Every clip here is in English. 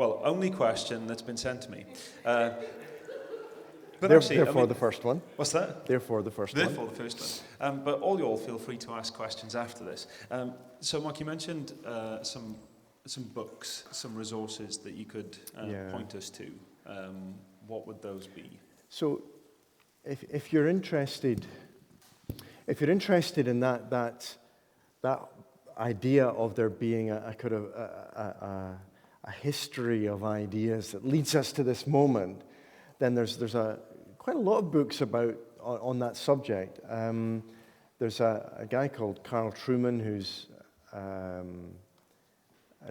well, only question that's been sent to me. But Therefore, the first one. What's that? Therefore, the first one. Therefore, the first one. But all you all feel free to ask questions after this. So, Mark, you mentioned some books, some resources that you could point us to. What would those be? So, if you're interested in that idea of there being a kind of a history of ideas that leads us to this moment, then there's quite a lot of books on that subject. There's a guy called Carl Trueman who's an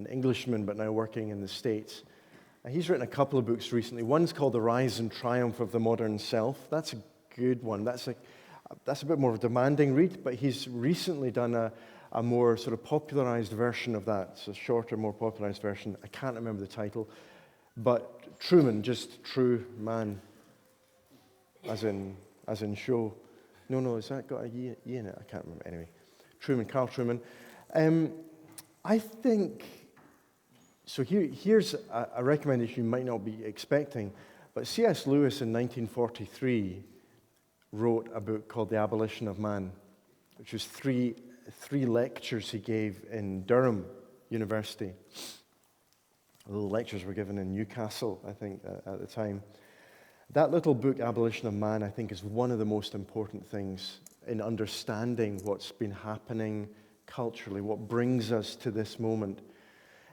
Englishman but now working in the States. He's written a couple of books recently. One's called The Rise and Triumph of the Modern Self. That's a good one. That's a bit more of a demanding read, but he's recently done a more sort of popularized version of that. It's a shorter, more popularized version. I can't remember the title. But Truman, just true man, as in show. No, has that got a E in it? I can't remember. Anyway, Truman, Carl Trueman. I think, so here's a recommendation you might not be expecting, but C.S. Lewis in 1943 wrote a book called The Abolition of Man, which was three lectures he gave in Durham University. The lectures were given in Newcastle, I think, at the time. That little book, Abolition of Man, I think is one of the most important things in understanding what's been happening culturally, what brings us to this moment.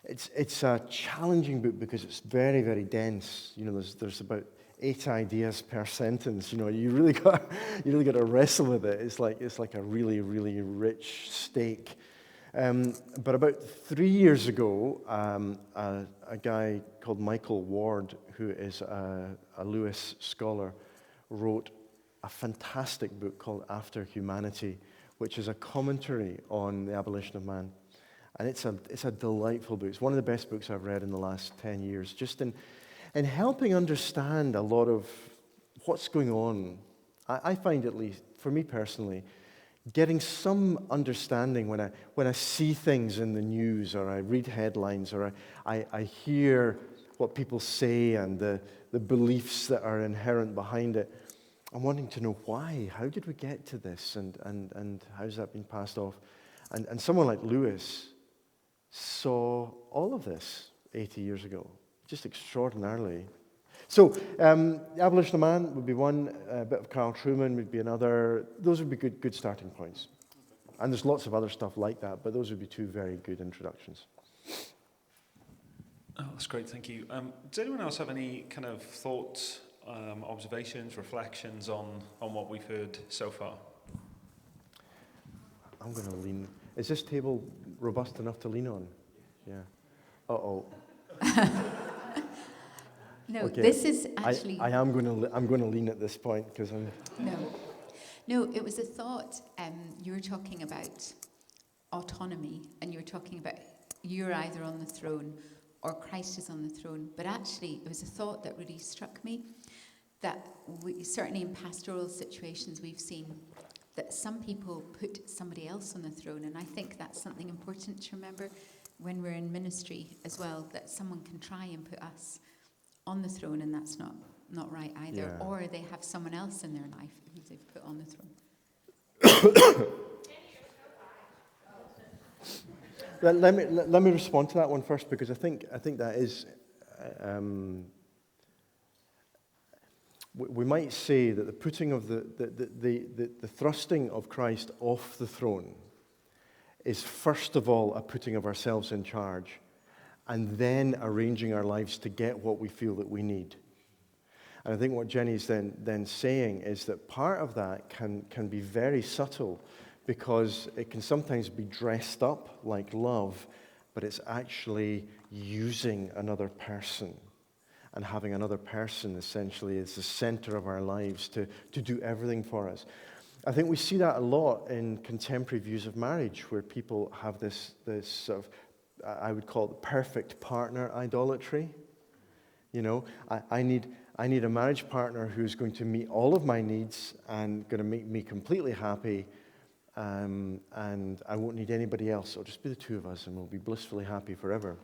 It's a challenging book because it's very, very dense. You know, there's about 8 ideas per sentence. You know, you really got to wrestle with it. It's like a really, really rich steak. But about 3 years ago, a guy called Michael Ward, who is a Lewis scholar, wrote a fantastic book called After Humanity, which is a commentary on the abolition of man. And it's a delightful book. It's one of the best books I've read in the last 10 years, just in helping understand a lot of what's going on. I find, at least for me personally, getting some understanding when I see things in the news, or I read headlines, or I hear what people say and the beliefs that are inherent behind it. I'm wanting to know why. How did we get to this, and how's that been passed off? And someone like Lewis saw all of this 80 years ago, just extraordinarily. So, The Abolition of Man would be one, a bit of Carl Trueman would be another. Those would be good starting points. And there's lots of other stuff like that, but those would be 2 very good introductions. Oh, that's great, thank you. Does anyone else have any kind of thoughts, observations, reflections on what we've heard so far? I'm going to lean. Is this table robust enough to lean on? Yeah. Uh-oh. No, okay. This is actually... I'm going to lean at this point because I'm... No, it was a thought. You were talking about autonomy, and you were talking about you're either on the throne or Christ is on the throne. But actually, it was a thought that really struck me, that certainly in pastoral situations we've seen that some people put somebody else on the throne, and I think that's something important to remember when we're in ministry as well, that someone can try and put us on the throne, and that's not right either. Yeah. Or they have someone else in their life who they've put on the throne. Let me respond to that one first, because I think that is... we might say that the putting of the thrusting of Christ off the throne is first of all a putting of ourselves in charge, and then arranging our lives to get what we feel that we need. And I think what Jenny's then saying is that part of that can be very subtle, because it can sometimes be dressed up like love, but it's actually using another person. And having another person essentially is the center of our lives to do everything for us. I think we see that a lot in contemporary views of marriage, where people have this sort of, I would call it perfect partner idolatry. You know, I need a marriage partner who's going to meet all of my needs and going to make me completely happy, and I won't need anybody else. It'll just be the 2 of us, and we'll be blissfully happy forever.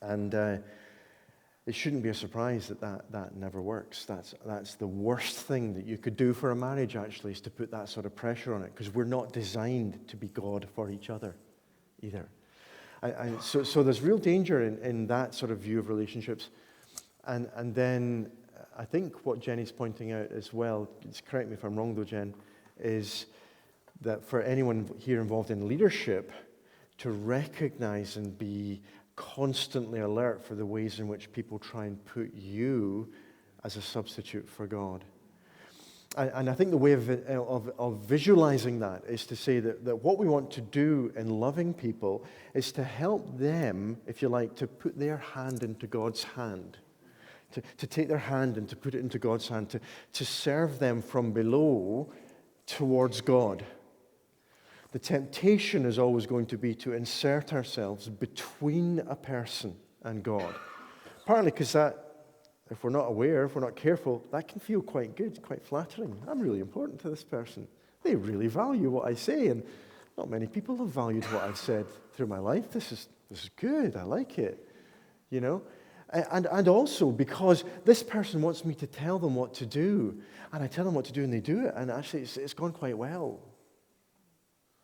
And it shouldn't be a surprise that never works. That's the worst thing that you could do for a marriage, actually, is to put that sort of pressure on it, because we're not designed to be God for each other either. So there's real danger in that sort of view of relationships. And then I think what Jenny's pointing out as well, correct me if I'm wrong though, Jen, is that for anyone here involved in leadership to recognize and be constantly alert for the ways in which people try and put you as a substitute for God. And I think the way of visualizing that is to say that what we want to do in loving people is to help them, if you like, to put their hand into God's hand, to take their hand and to put it into God's hand, to serve them from below towards God. The temptation is always going to be to insert ourselves between a person and God. Partly because that, if we're not aware, if we're not careful, that can feel quite good, quite flattering. I'm really important to this person. They really value what I say, and not many people have valued what I've said through my life. This is good. I like it, you know. And also because this person wants me to tell them what to do, and I tell them what to do, and they do it, and actually it's gone quite well.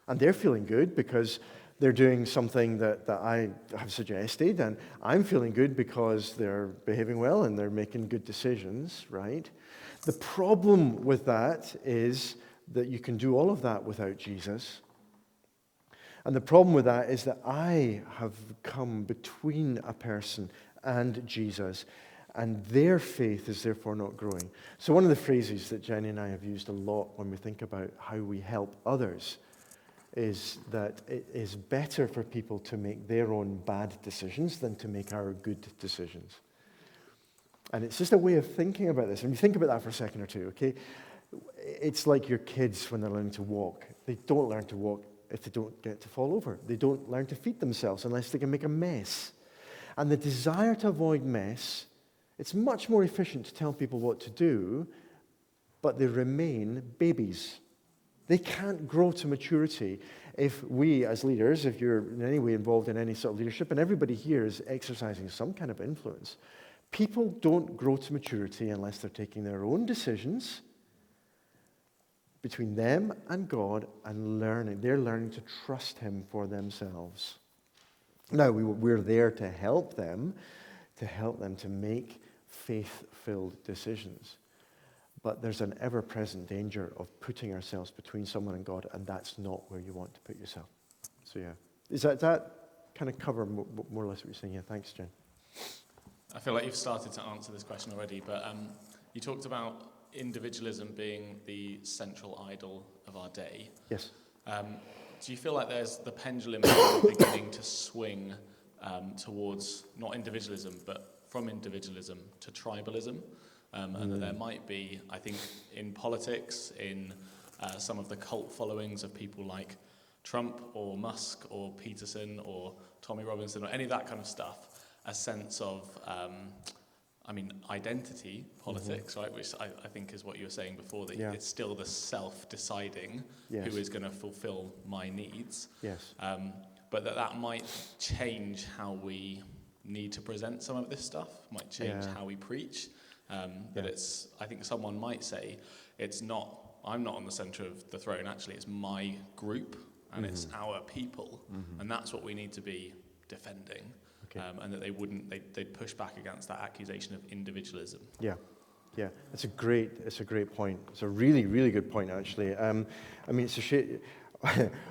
And they're feeling good because they're doing something that I have suggested, and I'm feeling good because they're behaving well and they're making good decisions, right? The problem with that is that you can do all of that without Jesus. And the problem with that is that I have come between a person and Jesus, and their faith is therefore not growing. So one of the phrases that Jenny and I have used a lot when we think about how we help others is that it is better for people to make their own bad decisions than to make our good decisions. And it's just a way of thinking about this. And you think about that for a second or two, okay? It's like your kids when they're learning to walk. They don't learn to walk if they don't get to fall over. They don't learn to feed themselves unless they can make a mess. And the desire to avoid mess, it's much more efficient to tell people what to do, but they remain babies. They can't grow to maturity if we, as leaders, if you're in any way involved in any sort of leadership, and everybody here is exercising some kind of influence, people don't grow to maturity unless they're taking their own decisions between them and God and learning. They're learning to trust Him for themselves. Now, we're there to help them to make faith-filled decisions. But there's an ever-present danger of putting ourselves between someone and God, and that's not where you want to put yourself. So yeah. Does that kind of cover more or less what you're saying here? Thanks, Jen. I feel like you've started to answer this question already, but you talked about individualism being the central idol of our day. Yes. Do you feel like there's the pendulum beginning to swing towards not individualism, but from individualism to tribalism? And that there might be, I think, in politics, in some of the cult followings of people like Trump or Musk or Peterson or Tommy Robinson or any of that kind of stuff, a sense of, identity politics, right? Which I think is what you were saying before, that it's still the self deciding who is going to fulfill my needs. Yes. But that might change how we need to present some of this stuff, might change how we preach. I think someone might say, I'm not on the center of the throne, actually it's my group and it's our people, and that's what we need to be defending. Okay. And that they'd push back against that accusation of individualism. Yeah, it's a great point. It's a really, really good point, actually. It's a shame.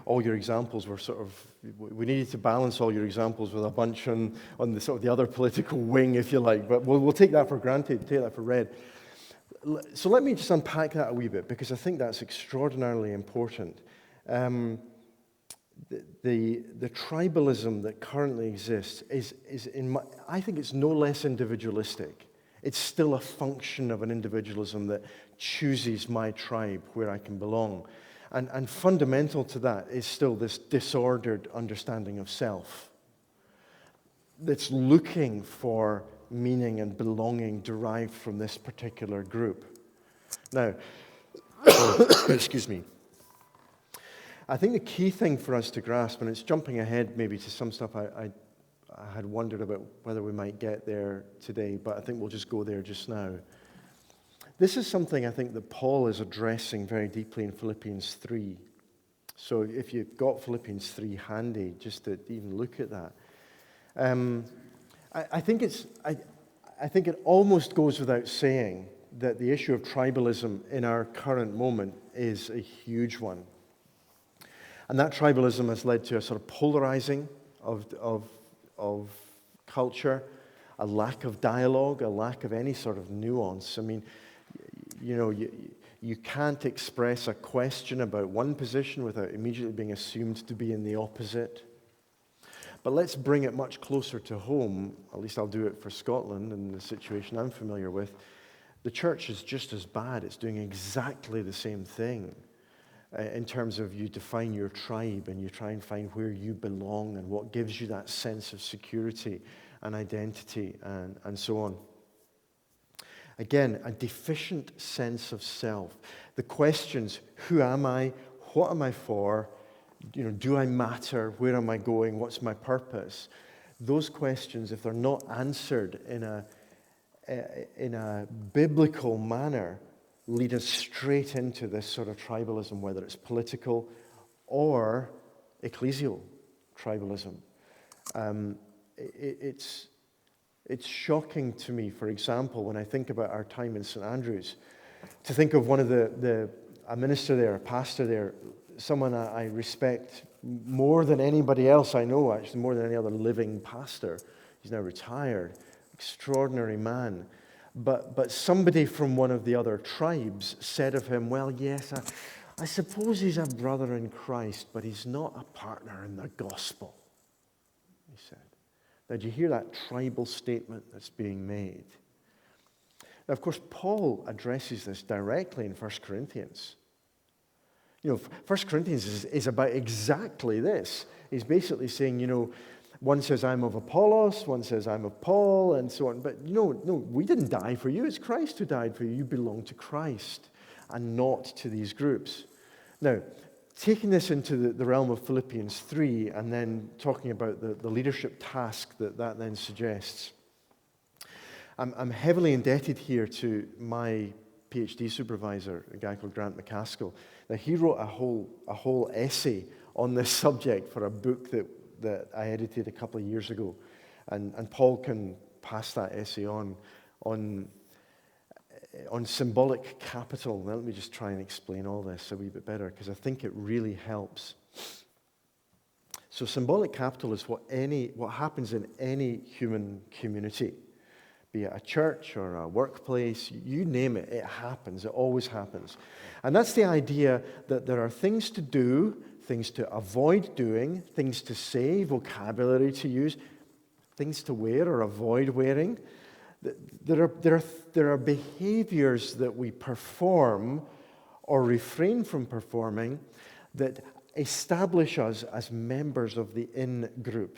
All your examples were sort of, we needed to balance all your examples with a bunch on the sort of the other political wing, if you like, but we'll take that for granted, take that for read. So let me just unpack that a wee bit, because I think that's extraordinarily important. The tribalism that currently exists I think it's no less individualistic. It's still a function of an individualism that chooses my tribe where I can belong. And fundamental to that is still this disordered understanding of self that's looking for meaning and belonging derived from this particular group. Now, excuse me. I think the key thing for us to grasp, and it's jumping ahead maybe to some stuff I I had wondered about whether we might get there today, but I think we'll just go there just now. This is something I think that Paul is addressing very deeply in Philippians 3. So if you've got Philippians 3 handy, just to even look at that. I think it almost goes without saying that the issue of tribalism in our current moment is a huge one. And that tribalism has led to a sort of polarizing of culture, a lack of dialogue, a lack of any sort of nuance. I mean, you can't express a question about one position without immediately being assumed to be in the opposite. But let's bring it much closer to home, at least I'll do it for Scotland and the situation I'm familiar with. The church is just as bad. It's doing exactly the same thing in terms of you define your tribe and you try and find where you belong and what gives you that sense of security and identity and so on. Again, a deficient sense of self. The questions, who am I? What am I for? Do I matter? Where am I going? What's my purpose? Those questions, if they're not answered in a biblical manner, lead us straight into this sort of tribalism, whether it's political or ecclesial tribalism. It's shocking to me, for example, when I think about our time in St. Andrews, to think of one of a minister there, a pastor there, someone I respect more than anybody else I know, actually, more than any other living pastor. He's now retired. Extraordinary man. But somebody from one of the other tribes said of him, well, yes, I suppose he's a brother in Christ, but he's not a partner in the gospel, he said. Now, do you hear that tribal statement that's being made? Now, of course, Paul addresses this directly in 1 Corinthians. 1 Corinthians is about exactly this. He's basically saying, one says, I'm of Apollos, one says, I'm of Paul, and so on. But no, we didn't die for you. It's Christ who died for you. You belong to Christ and not to these groups. Now, taking this into the realm of Philippians 3 and then talking about the leadership task that then suggests, I'm heavily indebted here to my PhD supervisor, a guy called Grant McCaskill. Now, he wrote a whole essay on this subject for a book that I edited a couple of years ago. And Paul can pass that essay on symbolic capital. Now, let me just try and explain all this a wee bit better, because I think it really helps. So symbolic capital is what happens in any human community, be it a church or a workplace, you name it, it happens. It always happens. And that's the idea that there are things to do, things to avoid doing, things to say, vocabulary to use, things to wear or avoid wearing. There are behaviors that we perform or refrain from performing that establish us as members of the in-group,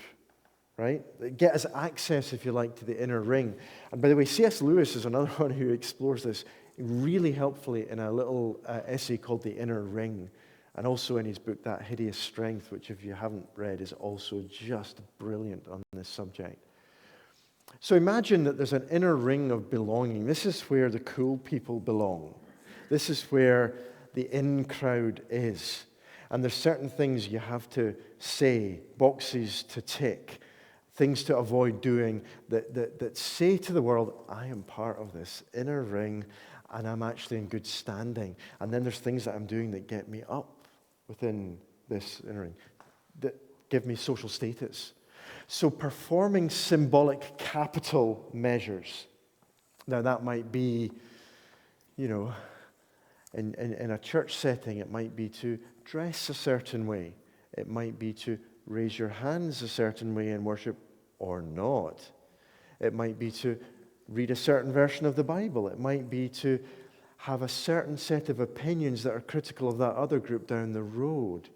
right? That get us access, if you like, to the inner ring. And by the way, C.S. Lewis is another one who explores this really helpfully in a little essay called The Inner Ring, and also in his book, That Hideous Strength, which if you haven't read is also just brilliant on this subject. So imagine that there's an inner ring of belonging. This is where the cool people belong. This is where the in crowd is. And there's certain things you have to say, boxes to tick, things to avoid doing that say to the world, I am part of this inner ring and I'm actually in good standing. And then there's things that I'm doing that get me up within this inner ring, that give me social status. So performing symbolic capital measures. Now that might be, in a church setting, it might be to dress a certain way. It might be to raise your hands a certain way in worship or not. It might be to read a certain version of the Bible. It might be to have a certain set of opinions that are critical of that other group down the road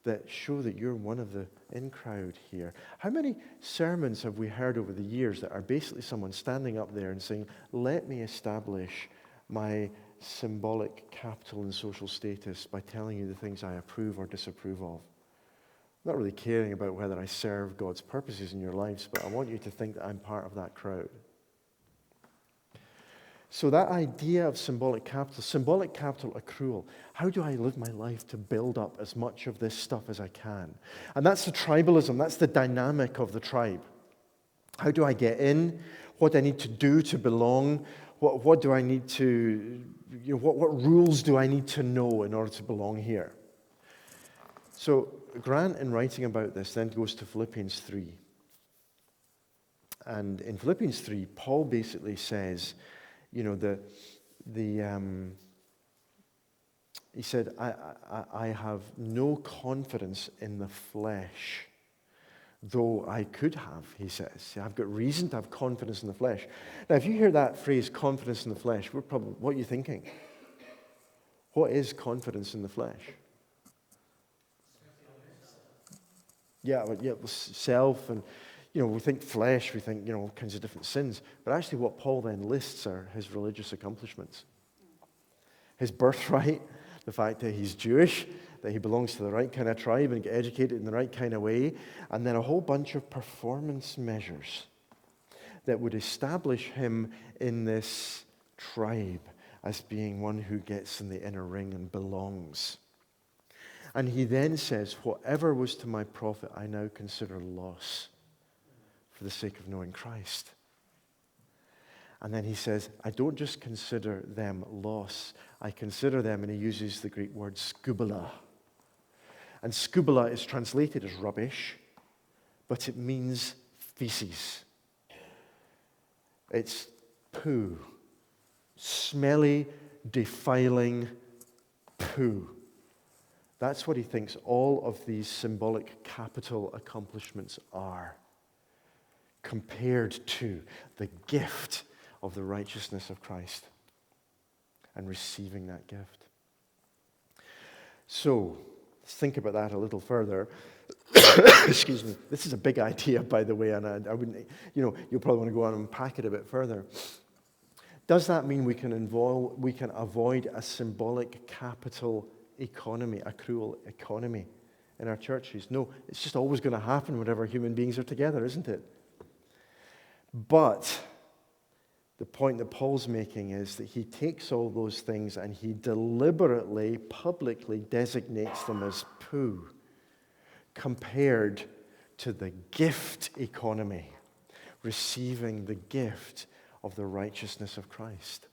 that show that you're one of the in crowd here. How many sermons have we heard over the years that are basically someone standing up there and saying, let me establish my symbolic capital and social status by telling you the things I approve or disapprove of? not really caring about whether I serve God's purposes in your lives, but I want you to think that I'm part of that crowd. So that idea of symbolic capital accrual, how do I live my life to build up as much of this stuff as I can? And that's the tribalism, that's the dynamic of the tribe. How do I get in? What do I need to do to belong? What do I need to, what rules do I need to know in order to belong here? So Grant, in writing about this, then goes to Philippians 3. And in Philippians 3, Paul basically says, he said, I have no confidence in the flesh, though I could have, he says. I've got reason to have confidence in the flesh. Now, if you hear that phrase, confidence in the flesh, what are you thinking? What is confidence in the flesh? Yeah, self, and we think flesh, we think all kinds of different sins. But actually, what Paul then lists are his religious accomplishments, his birthright, the fact that he's Jewish, that he belongs to the right kind of tribe and get educated in the right kind of way, and then a whole bunch of performance measures that would establish him in this tribe as being one who gets in the inner ring and belongs. And he then says, whatever was to my profit, I now consider loss for the sake of knowing Christ. And then he says, I don't just consider them loss, I consider them, and he uses the Greek word skubala. And skubala is translated as rubbish, but it means feces. It's poo. Smelly, defiling poo. That's what he thinks all of these symbolic capital accomplishments are, compared to the gift of the righteousness of Christ and receiving that gift. So, let's think about that a little further. Excuse me. This is a big idea, by the way, and I wouldn't, you'll probably want to go on and unpack it a bit further. Does that mean we can avoid a symbolic capital economy, accrual economy in our churches? No, it's just always going to happen whenever human beings are together, isn't it? But the point that Paul's making is that he takes all those things and he deliberately, publicly designates them as poo compared to the gift economy, receiving the gift of the righteousness of Christ.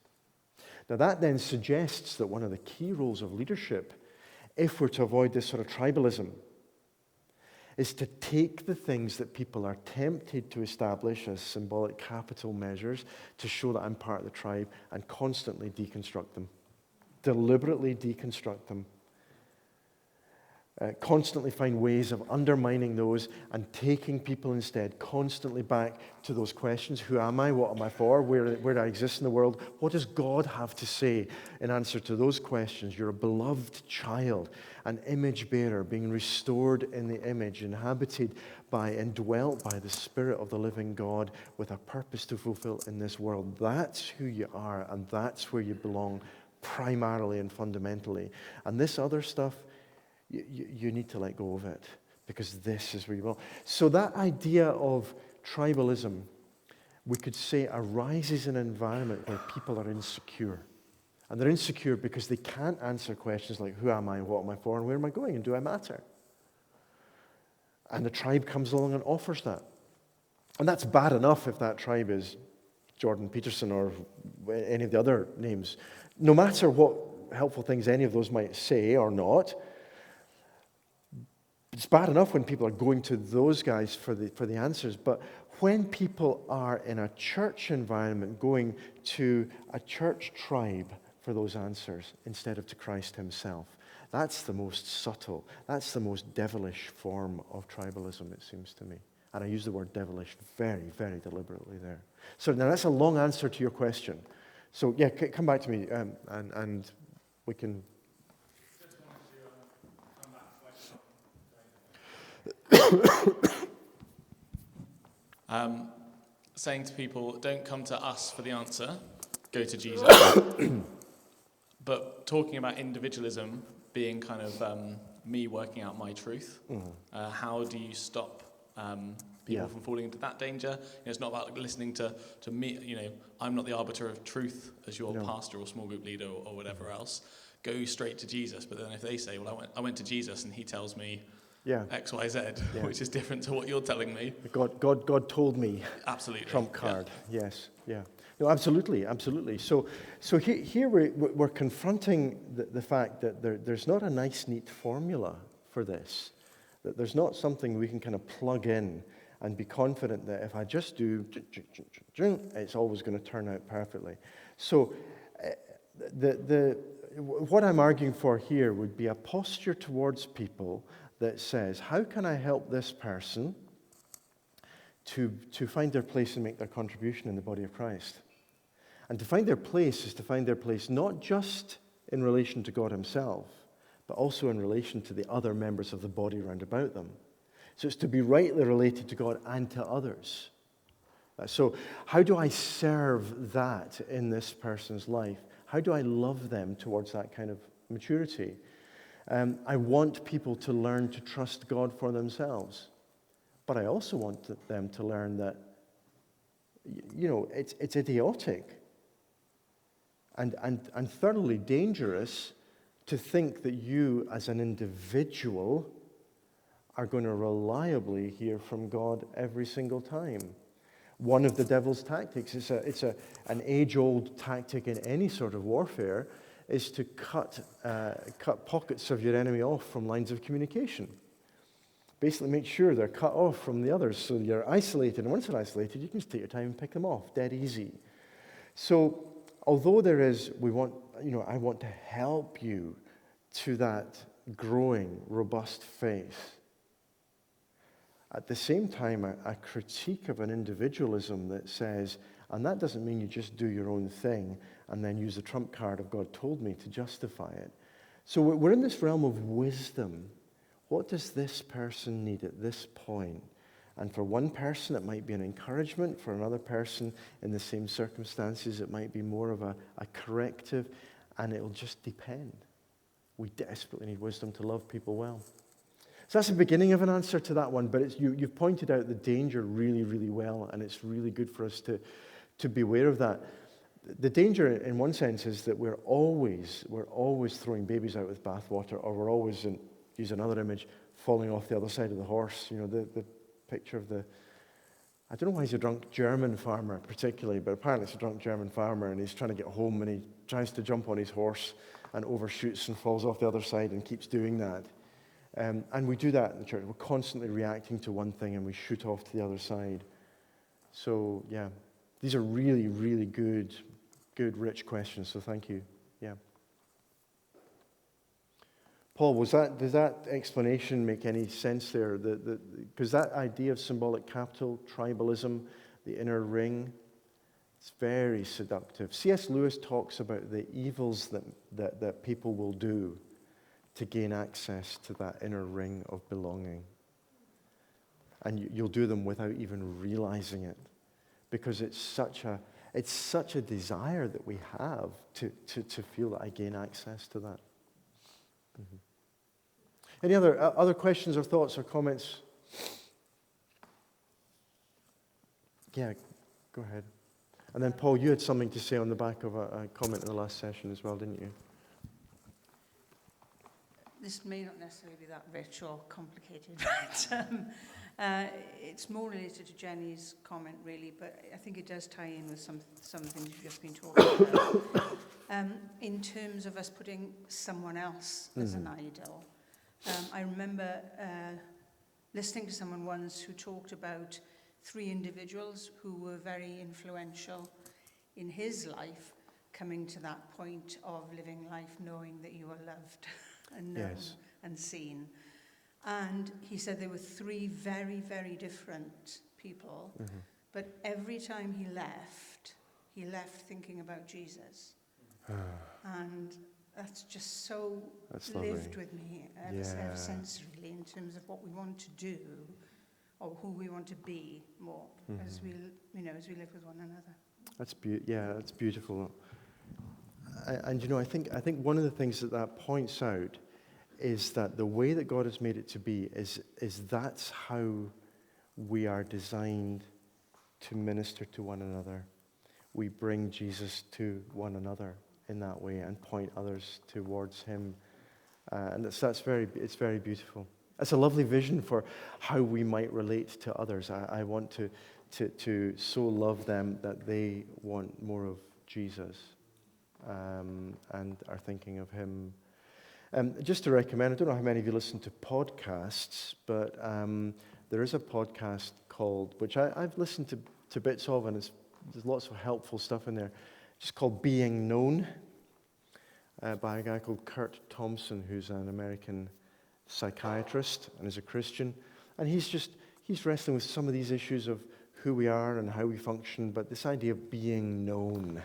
Now that then suggests that one of the key roles of leadership, if we're to avoid this sort of tribalism, is to take the things that people are tempted to establish as symbolic capital measures to show that I'm part of the tribe and constantly deconstruct them. Deliberately deconstruct them. Constantly find ways of undermining those and taking people instead constantly back to those questions. Who am I? What am I for? Where do I exist in the world? What does God have to say in answer to those questions? You're a beloved child, an image bearer, being restored in the image, inhabited by and dwelt by the Spirit of the living God with a purpose to fulfill in this world. That's who you are, and that's where you belong primarily and fundamentally. And this other stuff, you need to let go of it, because this is where you belong. So that idea of tribalism, we could say, arises in an environment where people are insecure. And they're insecure because they can't answer questions like, who am I, what am I for, and where am I going, and do I matter? And the tribe comes along and offers that. And that's bad enough if that tribe is Jordan Peterson or any of the other names. No matter what helpful things any of those might say or not, it's bad enough when people are going to those guys for the answers, but when people are in a church environment going to a church tribe for those answers instead of to Christ himself, that's the most subtle, that's the most devilish form of tribalism, it seems to me. And I use the word devilish very, very deliberately there. So now that's a long answer to your question. So yeah, come back to me and we can... Saying to people, don't come to us for the answer, go to Jesus. But talking about individualism being kind of me working out my truth. How do you stop people from falling into that danger? It's not about listening to me. I'm not the arbiter of truth as your pastor or small group leader or whatever else. Go straight to Jesus. But then if they say, well, I went to Jesus and he tells me X, Y, Z, which is different to what you're telling me. God told me. Absolutely. Trump card. Yes. Yeah. No, absolutely. So here we're confronting the fact that there's not a nice, neat formula for this. That there's not something we can kind of plug in and be confident that if I just do, it's always going to turn out perfectly. So what I'm arguing for here would be a posture towards people that says, how can I help this person to find their place and make their contribution in the body of Christ? And to find their place is to find their place not just in relation to God himself, but also in relation to the other members of the body round about them. So it's to be rightly related to God and to others. So how do I serve that in this person's life? How do I love them towards that kind of maturity? I want people to learn to trust God for themselves. But I also want them to learn that, it's idiotic and thoroughly dangerous to think that you as an individual are going to reliably hear from God every single time. One of the devil's tactics, it's an age-old tactic in any sort of warfare, is to cut pockets of your enemy off from lines of communication. Basically make sure they're cut off from the others so you're isolated. And once they're isolated, you can just take your time and pick them off, dead easy. So although I want to help you to that growing, robust faith, at the same time, a critique of an individualism that says, and that doesn't mean you just do your own thing and then use the trump card of God told me to justify it. So we're in this realm of wisdom. What does this person need at this point? And for one person, it might be an encouragement. For another person, in the same circumstances, it might be more of a corrective. And it'll just depend. We desperately need wisdom to love people well. So that's the beginning of an answer to that one. But you've pointed out the danger really, really well. And it's really good for us to be aware of that. The danger, in one sense, is that we're always throwing babies out with bathwater, or we're always, use another image, falling off the other side of the horse. The picture of I don't know why he's a drunk German farmer particularly, but apparently it's a drunk German farmer and he's trying to get home and he tries to jump on his horse and overshoots and falls off the other side and keeps doing that. And we do that in the church. We're constantly reacting to one thing and we shoot off to the other side. So, yeah, these are really, really good, rich questions, so thank you. Yeah. Paul, does that explanation make any sense there? Because that idea of symbolic capital, tribalism, the inner ring, it's very seductive. C.S. Lewis talks about the evils that people will do to gain access to that inner ring of belonging. And you'll do them without even realizing it, because it's such a desire that we have to feel that I gain access to that. Mm-hmm. Any other questions or thoughts or comments? Yeah, go ahead. And then, Paul, you had something to say on the back of a comment in the last session as well, didn't you? This may not necessarily be that rich or complicated, but it's more related to Jenny's comment, really, but I think it does tie in with some of the things you've just been talking about. In terms of us putting someone else as an idol, I remember listening to someone once who talked about 3 individuals who were very influential in his life, coming to that point of living life knowing that you are loved and known and seen. And he said there were 3 very, very different people, but every time he left thinking about Jesus. And that's just so lived with me ever since, really, in terms of what we want to do or who we want to be more as we live with one another. That's beautiful. And I think one of the things that points out is that the way that God has made it to be is that's how we are designed to minister to one another. We bring Jesus to one another in that way and point others towards him. And it's very beautiful. It's a lovely vision for how we might relate to others. I want to so love them that they want more of Jesus and are thinking of him. Just to recommend, I don't know how many of you listen to podcasts, but there is a podcast called, which I've listened to bits of, and there's lots of helpful stuff in there, just called Being Known, by a guy called Kurt Thompson, who's an American psychiatrist and is a Christian. And he's wrestling with some of these issues of who we are and how we function, but this idea of being known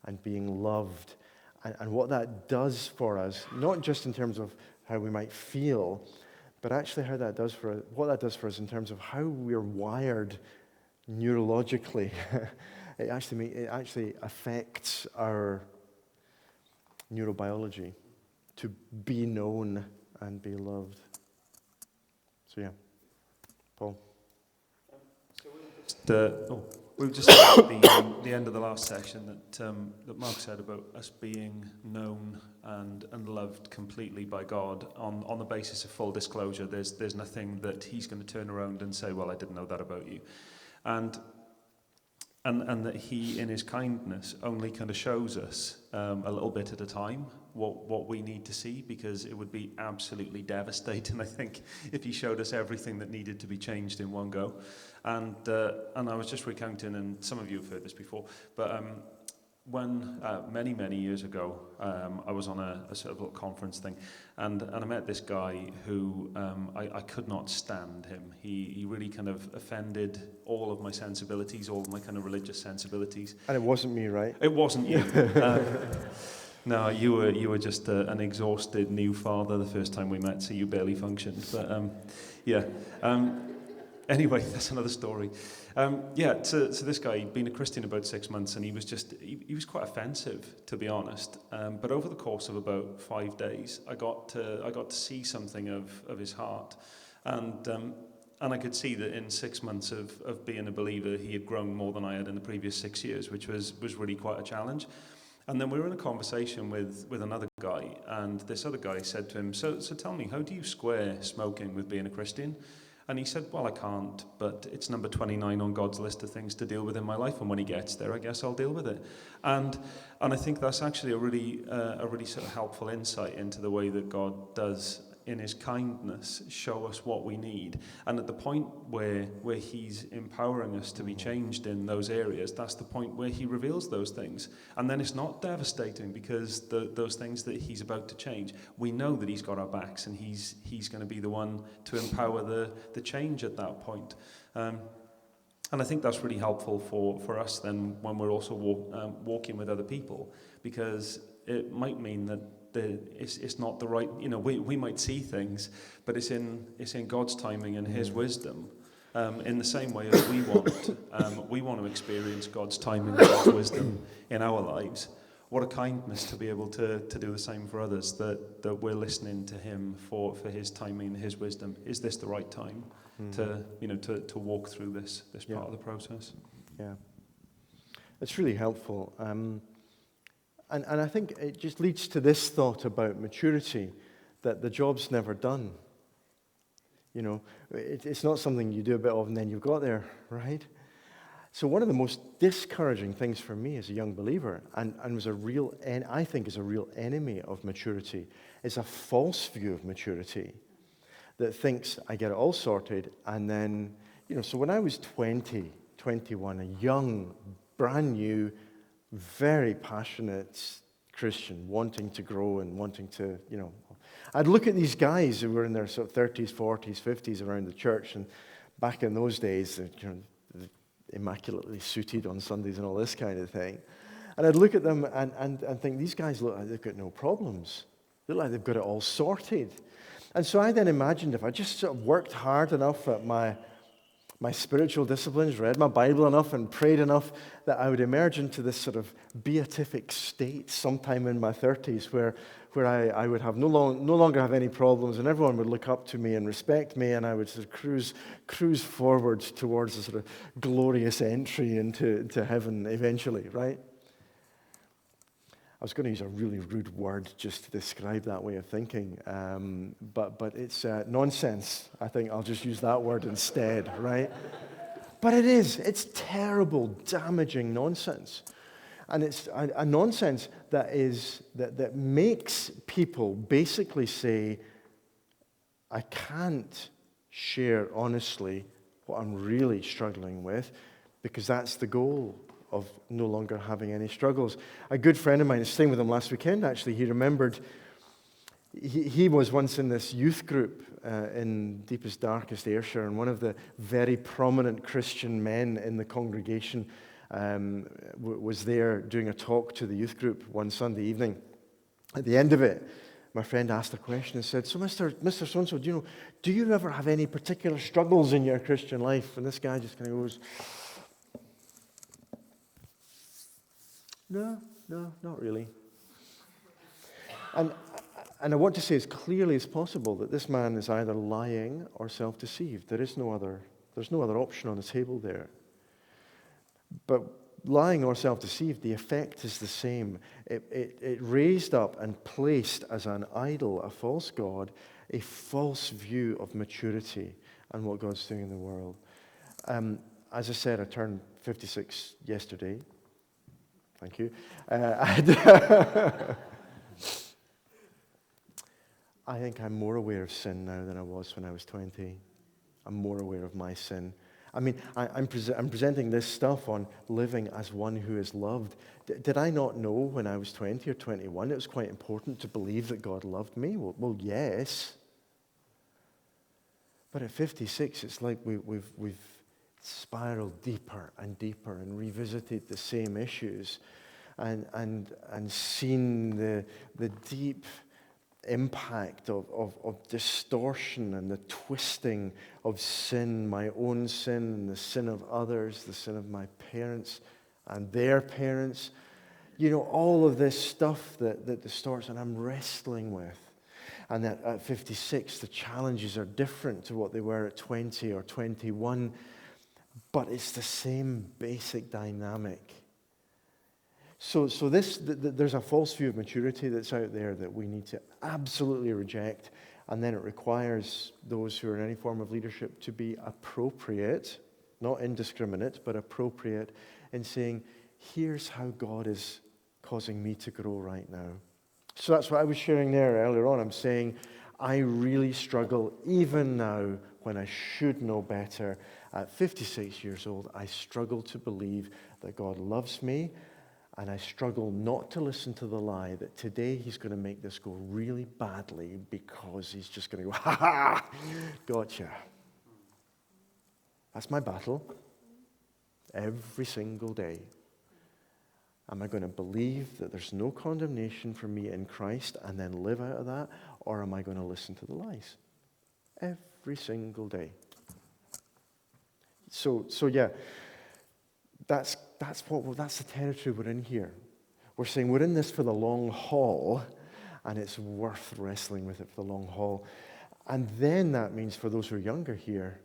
and being loved and what that does for us, not just in terms of how we might feel, but actually what that does for us in terms of how we're wired neurologically. It actually affects our neurobiology to be known and be loved. So yeah, Paul. We were just at the end of the last section that Mark said about us being known and loved completely by God on the basis of full disclosure. There's nothing that he's going to turn around and say, well, I didn't know that about you. And that he, in his kindness, only kind of shows us a little bit at a time what we need to see, because it would be absolutely devastating, I think, if he showed us everything that needed to be changed in one go. And I was just recounting, and some of you have heard this before, but when many years ago, I was on a sort of little conference thing, and I met this guy who I could not stand him. He really kind of offended all of my sensibilities, all of my kind of religious sensibilities. And it wasn't me, right? It wasn't you. No, you were just an exhausted new father the first time we met, so you barely functioned. But yeah. Anyway, that's another story. So this guy, he'd been a Christian about 6 months, and he was quite offensive, to be honest. But over the course of about 5 days, I got to see something of his heart, and I could see that in 6 months of being a believer, he had grown more than I had in the previous 6 years, which was really quite a challenge. And then we were in a conversation with another guy, and this other guy said to him, so tell me, how do you square smoking with being a Christian? And he said, well, I can't, but it's number 29 on God's list of things to deal with in my life, and when he gets there, I guess I'll deal with it. And I think that's actually a really sort of helpful insight into the way that God does, in his kindness, show us what we need. And at the point where he's empowering us to be changed in those areas, that's the point where he reveals those things. And then it's not devastating, because those things that he's about to change, we know that he's got our backs, and he's going to be the one to empower the change at that point. And I think that's really helpful for us then when we're also walking with other people, because it might mean that it's not the right, we might see things, but it's in God's timing and his wisdom. In the same way as we want to experience God's timing and God's wisdom in our lives. What a kindness to be able to do the same for others, that we're listening to him for his timing and his wisdom. Is this the right time to walk through this part of the process? Yeah, it's really helpful. And I think it just leads to this thought about maturity, that the job's never done. It's not something you do a bit of and then you've got there, right? So one of the most discouraging things for me as a young believer, and was I think is a real enemy of maturity, is a false view of maturity that thinks I get it all sorted, and then, so when I was 20, 21, a young, brand new, very passionate Christian, wanting to grow and wanting to, I'd look at these guys who were in their sort of 30s, 40s, 50s around the church, and back in those days, immaculately suited on Sundays and all this kind of thing. And I'd look at them and think, these guys look like they've got no problems. They look like they've got it all sorted. And so I then imagined if I just sort of worked hard enough at my my spiritual disciplines, read my Bible enough and prayed enough that I would emerge into this sort of beatific state sometime in my 30s where I would have no longer have any problems, and everyone would look up to me and respect me, and I would sort of cruise forward towards a sort of glorious entry into heaven eventually, right? I was going to use a really rude word just to describe that way of thinking, but it's nonsense. I think I'll just use that word instead, right? But it's terrible, damaging nonsense. And it's a nonsense that makes people basically say, I can't share honestly what I'm really struggling with, because that's the goal of no longer having any struggles. A good friend of mine, staying with him last weekend actually, he remembered he was once in this youth group in deepest, darkest Ayrshire, and one of the very prominent Christian men in the congregation was there doing a talk to the youth group one Sunday evening. At the end of it, my friend asked a question and said, so Mr. So-and-so, do you ever have any particular struggles in your Christian life? And this guy just kind of goes, No, not really. And I want to say as clearly as possible that this man is either lying or self-deceived. There's no other option on the table there. But lying or self-deceived, the effect is the same. It raised up and placed as an idol, a false god, a false view of maturity and what God's doing in the world. As I said, I turned 56 yesterday. Thank you. I think I'm more aware of sin now than I was when I was 20. I'm more aware of my sin. I mean, I'm presenting this stuff on living as one who is loved. Did I not know when I was 20 or 21 it was quite important to believe that God loved me? Well, yes. But at 56, it's like we've spiraled deeper and deeper and revisited the same issues and seen the deep impact of distortion and the twisting of sin, my own sin and the sin of others, the sin of my parents and their parents. All of this stuff that distorts, and I'm wrestling with. And that at 56, the challenges are different to what they were at 20 or 21. But it's the same basic dynamic. So there's a false view of maturity that's out there that we need to absolutely reject, and then it requires those who are in any form of leadership to be appropriate, not indiscriminate, but appropriate in saying, here's how God is causing me to grow right now. So that's what I was sharing there earlier on. I'm saying, I really struggle even now when I should know better. At 56 years old, I struggle to believe that God loves me, and I struggle not to listen to the lie that today he's going to make this go really badly because he's just going to go, ha ha, gotcha. That's my battle every single day. Am I going to believe that there's no condemnation for me in Christ and then live out of that, or am I going to listen to the lies? Every single day. So yeah, that's the territory we're in here. We're saying we're in this for the long haul, and it's worth wrestling with it for the long haul. And then that means for those who are younger here,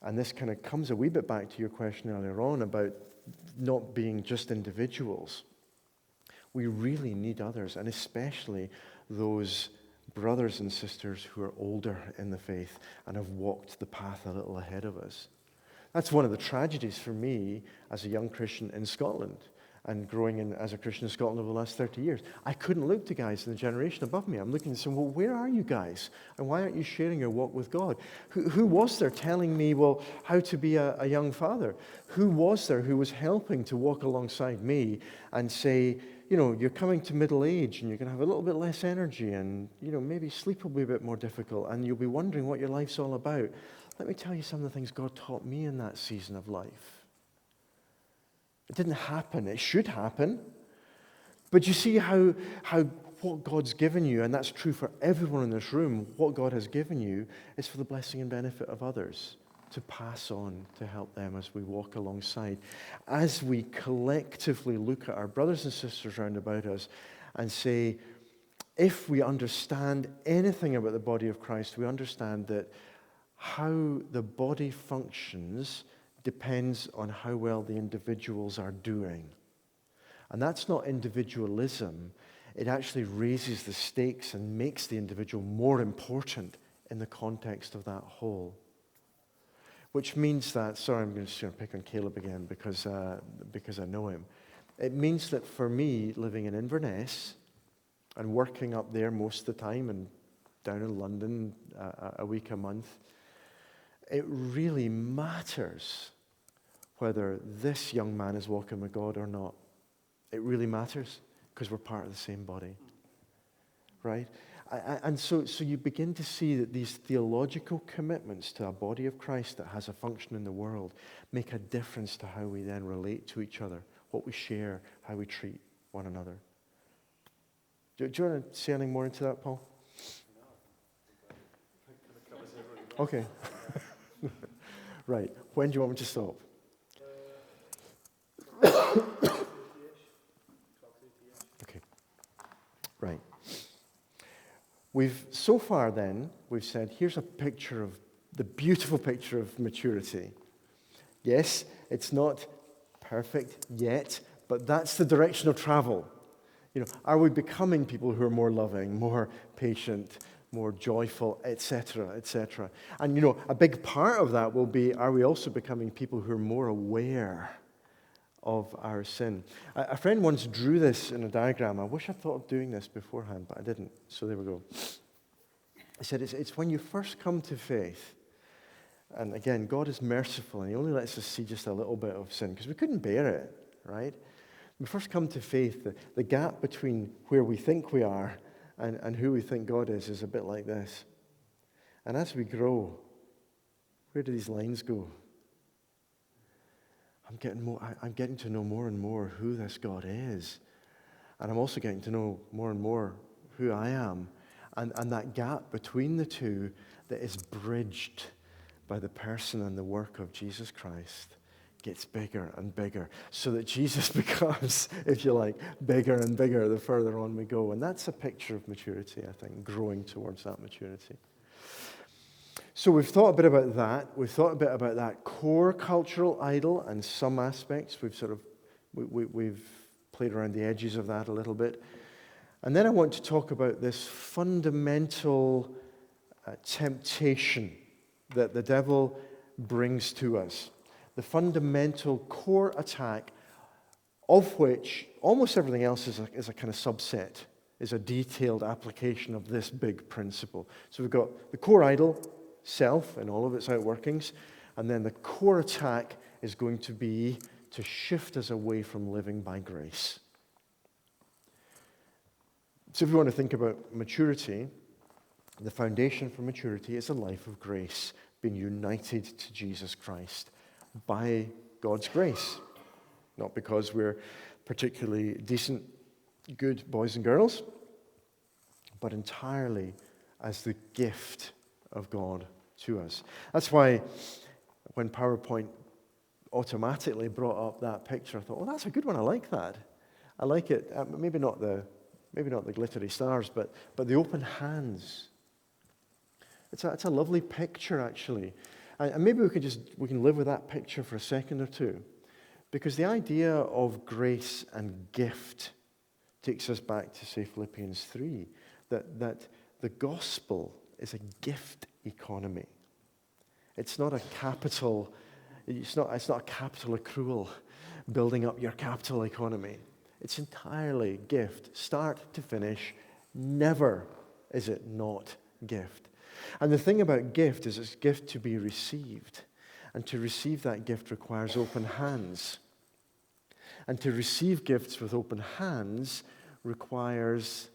and this kind of comes a wee bit back to your question earlier on about not being just individuals. We really need others, and especially those brothers and sisters who are older in the faith and have walked the path a little ahead of us. That's one of the tragedies for me as a young Christian in Scotland and growing as a Christian in Scotland over the last 30 years. I couldn't look to guys in the generation above me. I'm looking and saying, well, where are you guys? And why aren't you sharing your walk with God? Who was there telling me, well, how to be a young father? Who was there who was helping to walk alongside me and say, you're coming to middle age and you're going to have a little bit less energy and, maybe sleep will be a bit more difficult and you'll be wondering what your life's all about. Let me tell you some of the things God taught me in that season of life. It didn't happen. It should happen. But you see how what God's given you, and that's true for everyone in this room, what God has given you is for the blessing and benefit of others. to pass on to help them as we walk alongside. As we collectively look at our brothers and sisters round about us and say, if we understand anything about the body of Christ, we understand that how the body functions depends on how well the individuals are doing. And that's not individualism. It actually raises the stakes and makes the individual more important in the context of that whole. Which means that, sorry, I'm going to pick on Caleb again because I know him. It means that for me, living in Inverness and working up there most of the time and down in London a week a month, it really matters whether this young man is walking with God or not. It really matters because we're part of the same body, right? And so you begin to see that these theological commitments to a body of Christ that has a function in the world make a difference to how we then relate to each other, what we share, how we treat one another. Do you want to say anything more into that, Paul? Okay. Right. When do you want me to stop? Okay. Right. We've said, here's a picture of the beautiful picture of maturity. Yes, it's not perfect yet, but that's the direction of travel. Are we becoming people who are more loving, more patient, more joyful, etc., etc.? And, a big part of that will be, are we also becoming people who are more aware of our sin? A friend once drew this in a diagram. I wish I thought of doing this beforehand, but I didn't. So there we go. He said it's when you first come to faith. And again, God is merciful, and he only lets us see just a little bit of sin, because we couldn't bear it, right? When we first come to faith, the gap between where we think we are and who we think God is a bit like this. And as we grow, where do these lines go? I'm getting to know more and more who this God is. And I'm also getting to know more and more who I am. And that gap between the two that is bridged by the person and the work of Jesus Christ gets bigger and bigger, so that Jesus becomes, if you like, bigger and bigger the further on we go. And that's a picture of maturity, I think, growing towards that maturity. So we've thought a bit about that. We've thought a bit about that core cultural idol and some aspects. We've played around the edges of that a little bit. And then I want to talk about this fundamental temptation that the devil brings to us. The fundamental core attack, of which almost everything else is a kind of subset, is a detailed application of this big principle. So we've got the core idol, self, and all of its outworkings, and then the core attack is going to be to shift us away from living by grace. So if you want to think about maturity, the foundation for maturity is a life of grace, being united to Jesus Christ by God's grace. Not because we're particularly decent, good boys and girls, but entirely as the gift of God to us. That's why when PowerPoint automatically brought up that picture, I thought, oh, that's a good one. I like that. I like it. Maybe not the glittery stars, but the open hands. It's a lovely picture, actually. And maybe we can live with that picture for a second or two. Because the idea of grace and gift takes us back to, say, Philippians 3, that the gospel is a gift economy. It's not a capital accrual, building up your capital economy. It's entirely gift, start to finish. Never is it not gift. And the thing about gift is it's gift to be received. And to receive that gift requires open hands. And to receive gifts with open hands requires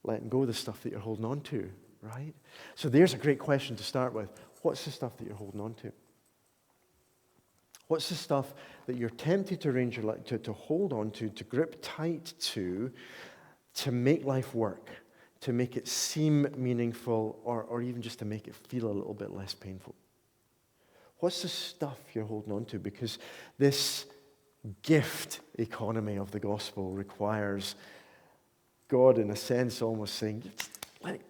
letting go of the stuff that you're holding on to, right? So there's a great question to start with. What's the stuff that you're holding on to? What's the stuff that you're tempted to arrange your life to hold on to grip tight to make life work, to make it seem meaningful, or even just to make it feel a little bit less painful? What's the stuff you're holding on to? Because this gift economy of the gospel requires God, in a sense, almost saying, let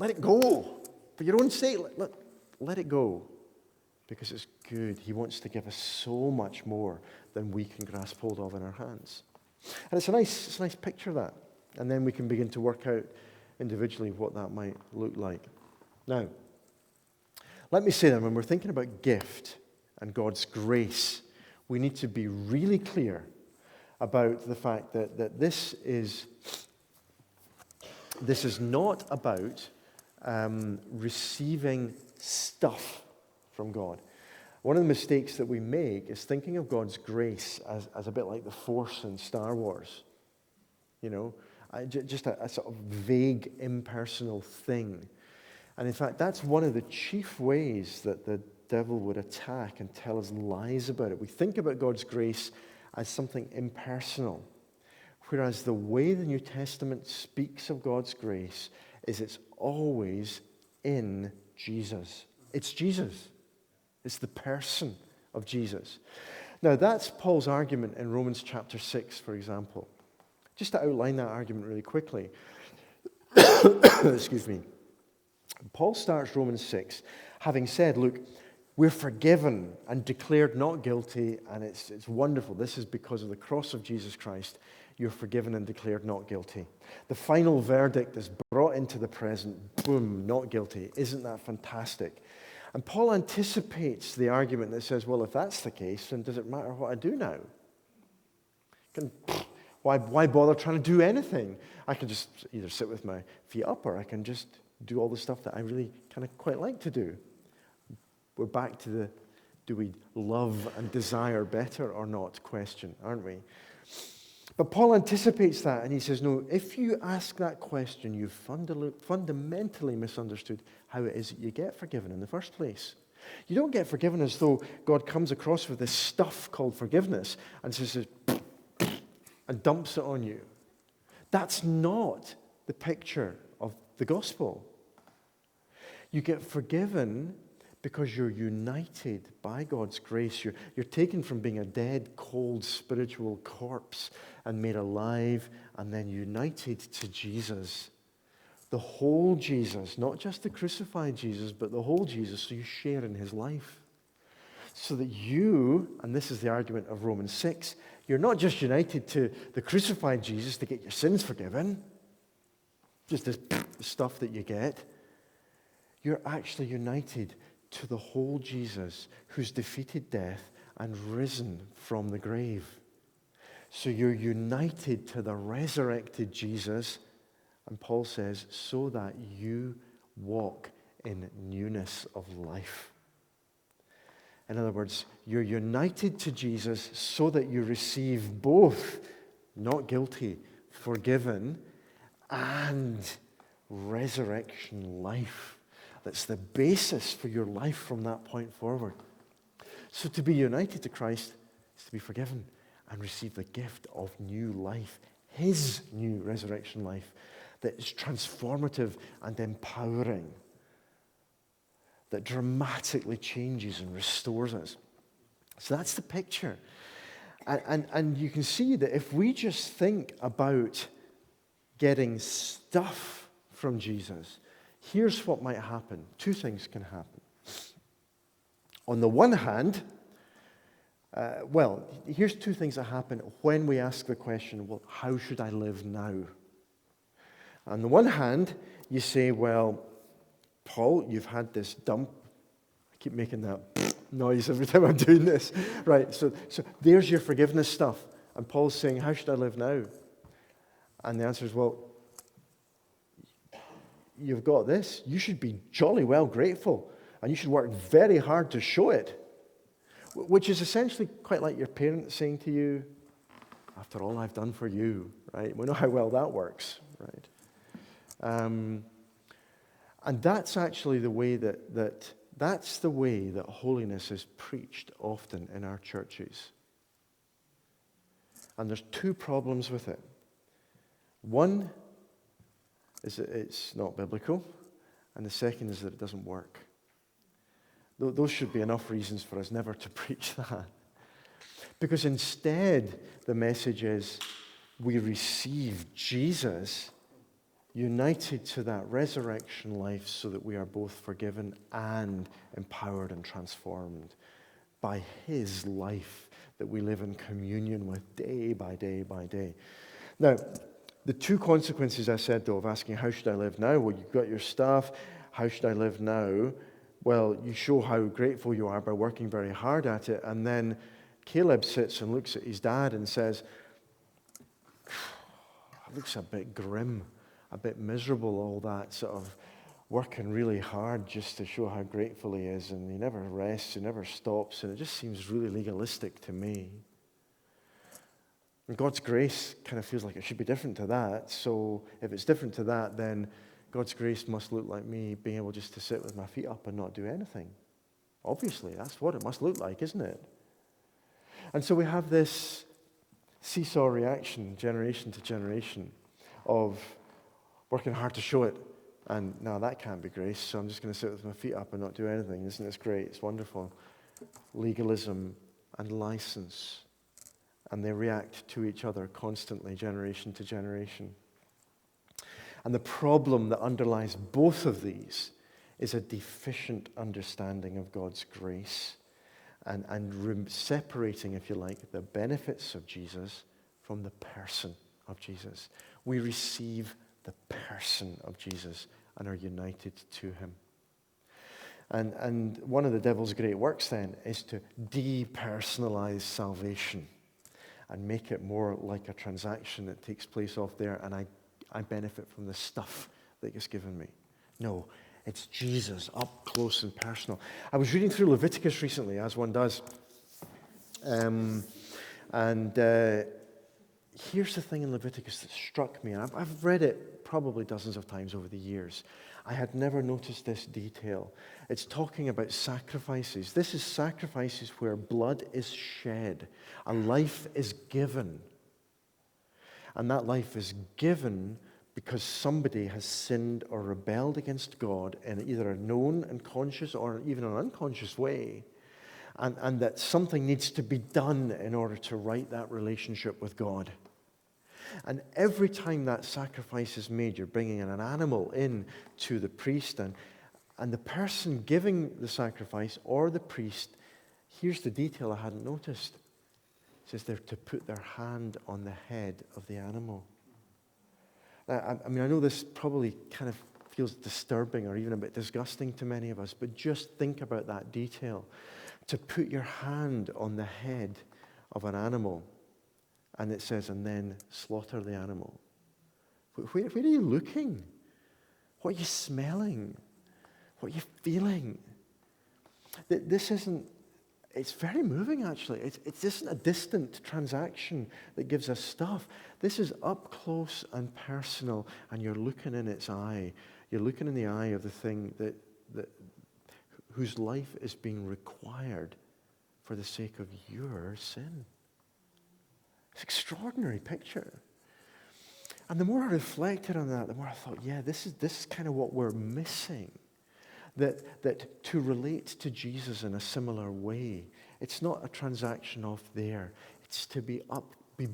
it go. For your own sake, let it go. Because it's good. He wants to give us so much more than we can grasp hold of in our hands. And it's a nice picture of that. And then we can begin to work out individually what that might look like. Now, let me say that when we're thinking about gift and God's grace, we need to be really clear about the fact that this is not about receiving stuff from God. One of the mistakes that we make is thinking of God's grace as a bit like the Force in Star Wars. You know, just a sort of vague, impersonal thing. And in fact, that's one of the chief ways that the devil would attack and tell us lies about it. We think about God's grace as something impersonal, whereas the way the New Testament speaks of God's grace is it's always in Jesus. It's Jesus. It's the person of Jesus. Now, that's Paul's argument in Romans chapter 6, for example. Just to outline that argument really quickly. Excuse me. Paul starts Romans 6 having said, look, we're forgiven and declared not guilty, and it's wonderful. This is because of the cross of Jesus Christ. You're forgiven and declared not guilty. The final verdict is brought into the present. Boom, not guilty. Isn't that fantastic? And Paul anticipates the argument that says, well, if that's the case, then does it matter what I do now? Why bother trying to do anything? I can just either sit with my feet up, or I can just do all the stuff that I really kind of quite like to do. We're back to the do we love and desire better or not question, aren't we? But Paul anticipates that, and he says, no, if you ask that question, you've fundamentally misunderstood how it is that you get forgiven in the first place. You don't get forgiven as though God comes across with this stuff called forgiveness and says, and dumps it on you. That's not the picture of the gospel. You get forgiven because you're united by God's grace. You're taken from being a dead, cold, spiritual corpse and made alive and then united to Jesus. The whole Jesus, not just the crucified Jesus, but the whole Jesus, so you share in his life. So that you, and this is the argument of Romans 6, you're not just united to the crucified Jesus to get your sins forgiven, just this stuff that you get. You're actually united to the whole Jesus who's defeated death and risen from the grave. So you're united to the resurrected Jesus, and Paul says, so that you walk in newness of life. In other words, you're united to Jesus so that you receive both not guilty, forgiven, and resurrection life. That's the basis for your life from that point forward. So to be united to Christ is to be forgiven and receive the gift of new life, his new resurrection life that is transformative and empowering, that dramatically changes and restores us. So that's the picture. And you can see that if we just think about getting stuff from Jesus, here's what might happen. Two things can happen. On the one hand, here's two things that happen when we ask the question, well, how should I live now? On the one hand, you say, well, Paul, you've had this dump. I keep making that noise every time I'm doing this. Right, so there's your forgiveness stuff. And Paul's saying, how should I live now? And the answer is, well, you've got this. You should be jolly well grateful. And you should work very hard to show it. Which is essentially quite like your parents saying to you, after all I've done for you, right? We know how well that works, right? And that's actually the way that's the way that holiness is preached often in our churches. And there's two problems with it. One is that it's not biblical, and the second is that it doesn't work. Those should be enough reasons for us never to preach that. Because instead, the message is we receive Jesus united to that resurrection life so that we are both forgiven and empowered and transformed by his life that we live in communion with day by day by day. Now, the two consequences I said, though, of asking, how should I live now? Well, you've got your staff. How should I live now? Well, you show how grateful you are by working very hard at it. And then Caleb sits and looks at his dad and says, it looks a bit grim, a bit miserable, all that sort of working really hard just to show how grateful he is. And he never rests, he never stops. And it just seems really legalistic to me. And God's grace kind of feels like it should be different to that. So if it's different to that, then God's grace must look like me being able just to sit with my feet up and not do anything. Obviously, that's what it must look like, isn't it? And so we have this seesaw reaction, generation to generation, of working hard to show it. And no, that can't be grace, so I'm just going to sit with my feet up and not do anything. Isn't this great? It's wonderful. Legalism and license. And they react to each other constantly, generation to generation. And the problem that underlies both of these is a deficient understanding of God's grace and separating, if you like, the benefits of Jesus from the person of Jesus. We receive the person of Jesus and are united to him. And one of the devil's great works then is to depersonalize salvation and make it more like a transaction that takes place off there, and I benefit from the stuff that gets given me. No, it's Jesus up close and personal. I was reading through Leviticus recently, as one does. And here's the thing in Leviticus that struck me. And I've read it probably dozens of times over the years. I had never noticed this detail. It's talking about sacrifices. This is sacrifices where blood is shed. A life is given. And that life is given because somebody has sinned or rebelled against God in either a known and conscious or even an unconscious way. And that something needs to be done in order to right that relationship with God. And every time that sacrifice is made, you're bringing an animal in to the priest, and the person giving the sacrifice or the priest, here's the detail I hadn't noticed. It says they're to put their hand on the head of the animal. Now, I mean, I know this probably kind of feels disturbing or even a bit disgusting to many of us, but just think about that detail. To put your hand on the head of an animal, and it says, and then slaughter the animal. Where are you looking? What are you smelling? What are you feeling? This isn't, it's very moving actually. It isn't a distant transaction that gives us stuff. This is up close and personal, and you're looking in its eye. You're looking in the eye of the thing that whose life is being required for the sake of your sin. It's an extraordinary picture. And the more I reflected on that, the more I thought, yeah, this is kind of what we're missing. That to relate to Jesus in a similar way, it's not a transaction off there. It's to be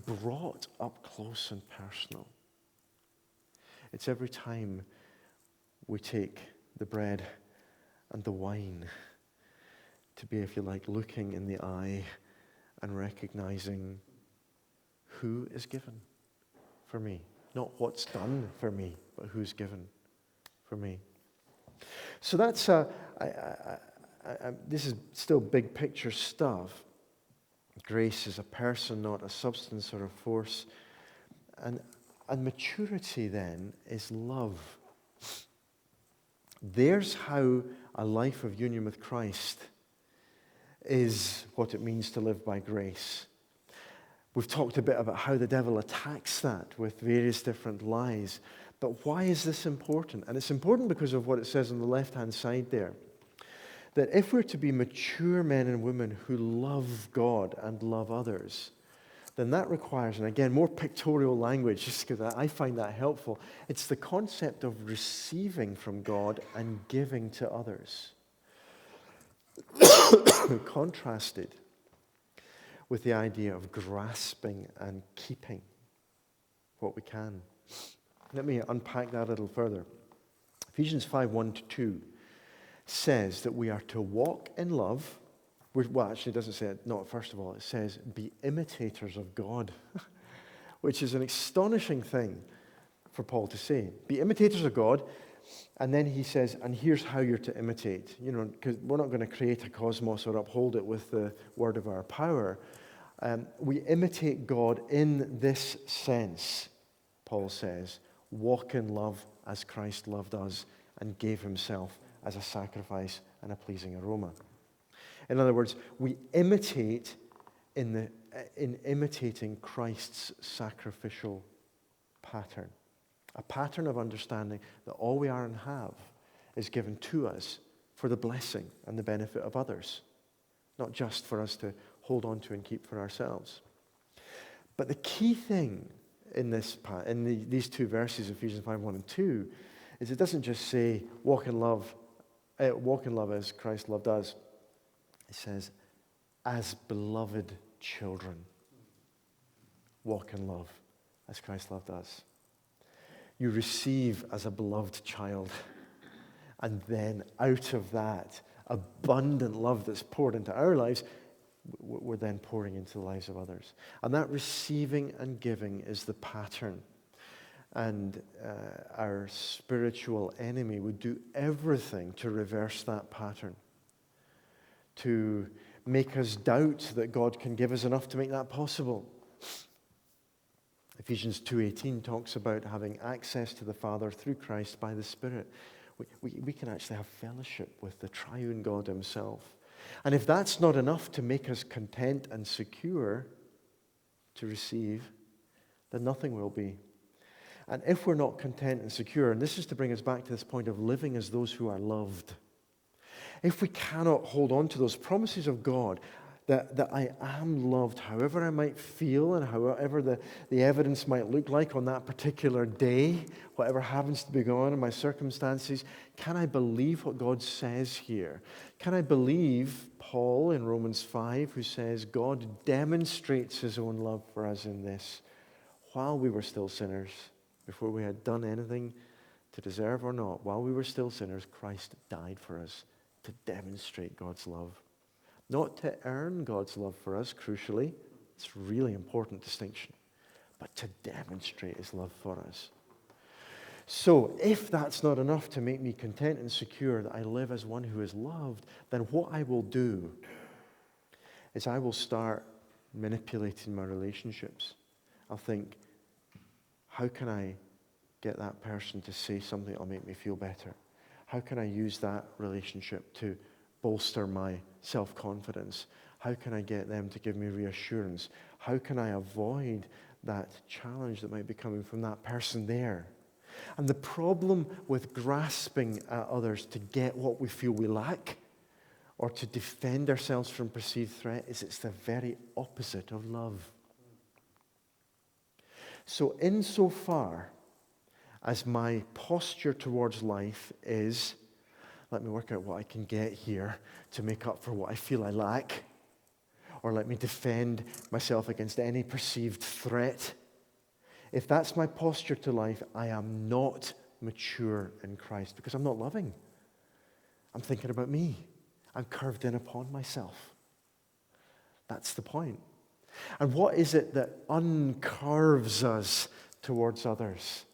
brought up close and personal. It's every time we take the bread and the wine to be, if you like, looking in the eye and recognizing who is given for me. Not what's done for me, but who's given for me. So that's this is still big picture stuff. Grace is a person, not a substance or a force. And maturity then is love. There's how a life of union with Christ is what it means to live by grace. We've talked a bit about how the devil attacks that with various different lies. But why is this important? And it's important because of what it says on the left-hand side there. That if we're to be mature men and women who love God and love others, then that requires, and again, more pictorial language, just because I find that helpful. It's the concept of receiving from God and giving to others. contrasted with the idea of grasping and keeping what we can. Let me unpack that a little further. Ephesians 5:1-2 says that we are to walk in love. Well, actually, it doesn't say it. No, first of all, it says, be imitators of God, which is an astonishing thing for Paul to say. Be imitators of God. And then he says, and here's how you're to imitate. You know, because we're not going to create a cosmos or uphold it with the word of our power. We imitate God in this sense, Paul says. Walk in love as Christ loved us and gave himself as a sacrifice and a pleasing aroma. In other words, we imitate in imitating Christ's sacrificial pattern. A pattern of understanding that all we are and have is given to us for the blessing and the benefit of others, not just for us to hold on to and keep for ourselves. But the key thing in these two verses, Ephesians 5:1-2, is it doesn't just say walk in love as Christ loved us. It says, as beloved children, walk in love as Christ loved us. You receive as a beloved child, and then out of that abundant love that's poured into our lives, we're then pouring into the lives of others. And that receiving and giving is the pattern. And our spiritual enemy would do everything to reverse that pattern, to make us doubt that God can give us enough to make that possible. Ephesians 2:18 talks about having access to the Father through Christ by the Spirit. We can actually have fellowship with the triune God himself. And if that's not enough to make us content and secure to receive, then nothing will be. And if we're not content and secure, and this is to bring us back to this point of living as those who are loved, if we cannot hold on to those promises of God, that I am loved, however I might feel and however the evidence might look like on that particular day, whatever happens to be going on in my circumstances, can I believe what God says here? Can I believe Paul in Romans 5, who says God demonstrates his own love for us in this? While we were still sinners, before we had done anything to deserve or not, while we were still sinners, Christ died for us to demonstrate God's love. Not to earn God's love for us, crucially. It's a really important distinction. But to demonstrate his love for us. So, if that's not enough to make me content and secure that I live as one who is loved, then what I will do is I will start manipulating my relationships. I'll think, how can I get that person to say something that will make me feel better? How can I use that relationship to bolster my self-confidence? How can I get them to give me reassurance? How can I avoid that challenge that might be coming from that person there? And the problem with grasping at others to get what we feel we lack or to defend ourselves from perceived threat is it's the very opposite of love. So insofar as my posture towards life is, let me work out what I can get here to make up for what I feel I lack, or let me defend myself against any perceived threat. If that's my posture to life, I am not mature in Christ because I'm not loving. I'm thinking about me. I'm curved in upon myself. That's the point. And what is it that uncurves us towards others?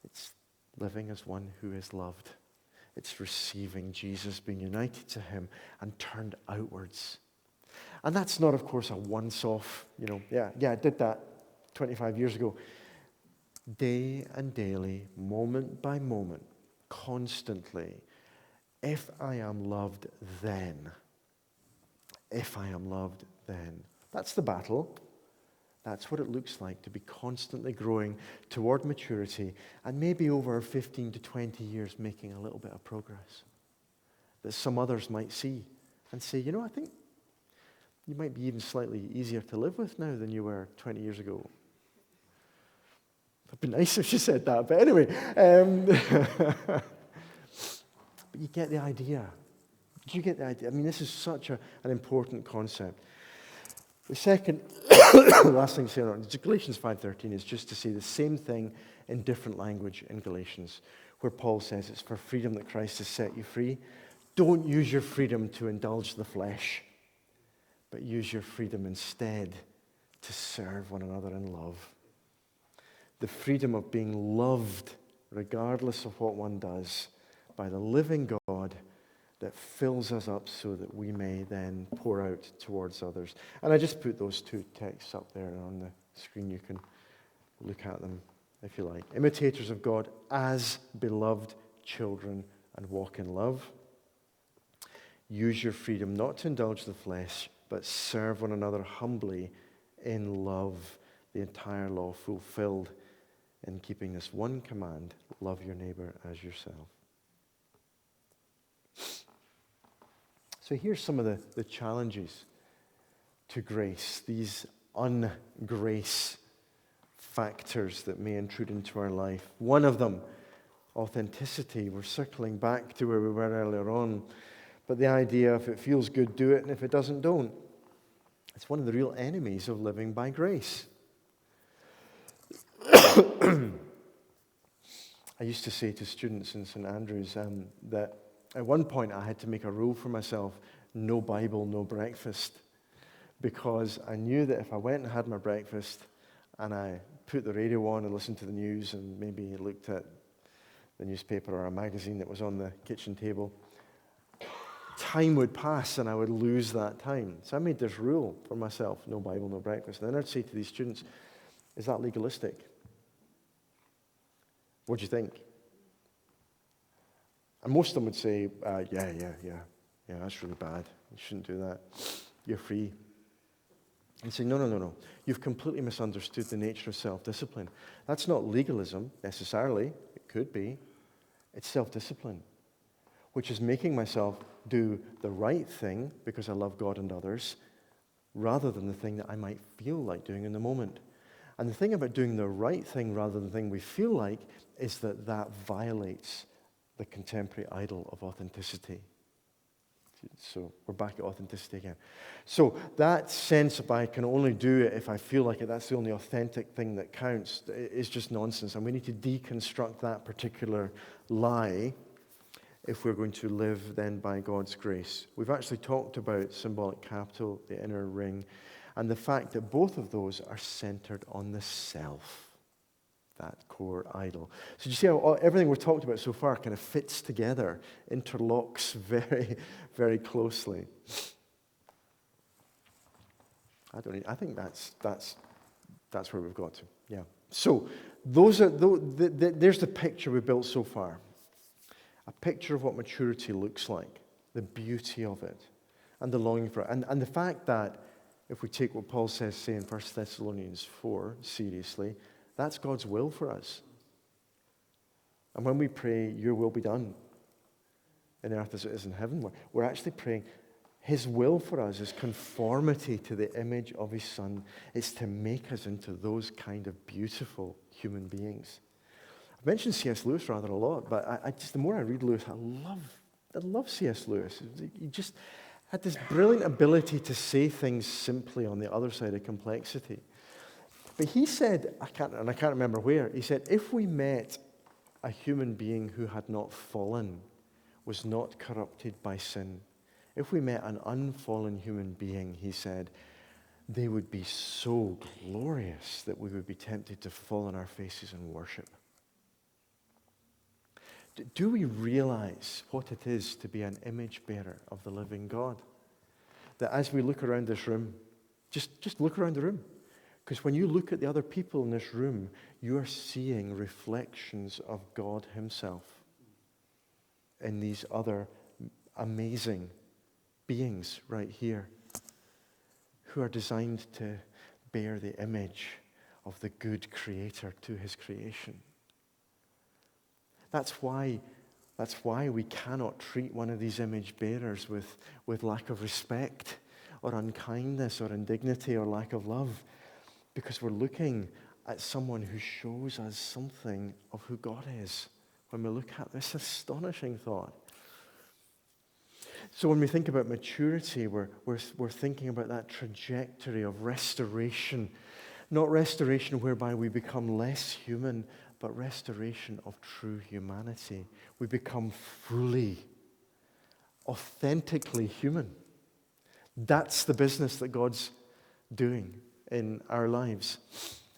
It's living as one who is loved. It's receiving Jesus, being united to him, and turned outwards. And that's not, of course, a once-off, I did that 25 years ago. Day and daily, moment by moment, constantly, if I am loved, then. If I am loved, then. That's the battle. That's what it looks like to be constantly growing toward maturity and maybe over 15 to 20 years making a little bit of progress that some others might see and say, I think you might be even slightly easier to live with now than you were 20 years ago. It'd be nice if she said that, but anyway. But you get the idea. Do you get the idea? I mean, this is such an important concept. The second, last thing to say on Galatians 5:13 is just to say the same thing in different language in Galatians, where Paul says it's for freedom that Christ has set you free. Don't use your freedom to indulge the flesh, but use your freedom instead to serve one another in love. The freedom of being loved, regardless of what one does, by the living God that fills us up so that we may then pour out towards others. And I just put those two texts up there on the screen. You can look at them if you like. Imitators of God as beloved children and walk in love. Use your freedom not to indulge the flesh, but serve one another humbly in love. The entire law fulfilled in keeping this one command: love your neighbor as yourself. So here's some of the challenges to grace, these ungrace factors that may intrude into our life. One of them, authenticity. We're circling back to where we were earlier on. But the idea, if it feels good, do it, and if it doesn't, don't. It's one of the real enemies of living by grace. I used to say to students in St. Andrews that at one point I had to make a rule for myself: no Bible, no breakfast. Because I knew that if I went and had my breakfast and I put the radio on and listened to the news and maybe looked at the newspaper or a magazine that was on the kitchen table, time would pass and I would lose that time. So I made this rule for myself: no Bible, no breakfast. And then I'd say to these students, is that legalistic? What do you think? And most of them would say, yeah, that's really bad. You shouldn't do that. You're free. And say, no. You've completely misunderstood the nature of self-discipline. That's not legalism necessarily. It could be. It's self-discipline, which is making myself do the right thing because I love God and others, rather than the thing that I might feel like doing in the moment. And the thing about doing the right thing rather than the thing we feel like is that that violates the contemporary idol of authenticity. So we're back at authenticity again. So that sense of I can only do it if I feel like it, that's the only authentic thing that counts, is just nonsense. And we need to deconstruct that particular lie if we're going to live then by God's grace. We've actually talked about symbolic capital, the inner ring, and the fact that both of those are centered on the self, that core idol. So you see how everything we've talked about so far kind of fits together, interlocks very, very closely. I think that's where we've got to. Yeah. So there's the picture we've built so far. A picture of what maturity looks like, the beauty of it, and the longing for it. And the fact that, if we take what Paul says, say in 1 Thessalonians 4 seriously, that's God's will for us. And when we pray, your will be done in earth as it is in heaven, we're actually praying his will for us is conformity to the image of his Son. It's to make us into those kind of beautiful human beings. I've mentioned C.S. Lewis rather a lot, but I just, the more I read Lewis, I love C.S. Lewis. He just had this brilliant ability to say things simply on the other side of complexity. But he said, I can't remember where, he said, if we met a human being who had not fallen, was not corrupted by sin, if we met an unfallen human being, he said, they would be so glorious that we would be tempted to fall on our faces and worship. Do we realize what it is to be an image bearer of the living God? That as we look around this room, just look around the room. Because when you look at the other people in this room, you are seeing reflections of God himself in these other amazing beings right here who are designed to bear the image of the good Creator to his creation. That's why we cannot treat one of these image bearers with lack of respect or unkindness or indignity or lack of love, because we're looking at someone who shows us something of who God is when we look at this astonishing thought. So when we think about maturity, we're thinking about that trajectory of restoration. Not restoration whereby we become less human, but restoration of true humanity. We become fully, authentically human. That's the business that God's doing in our lives.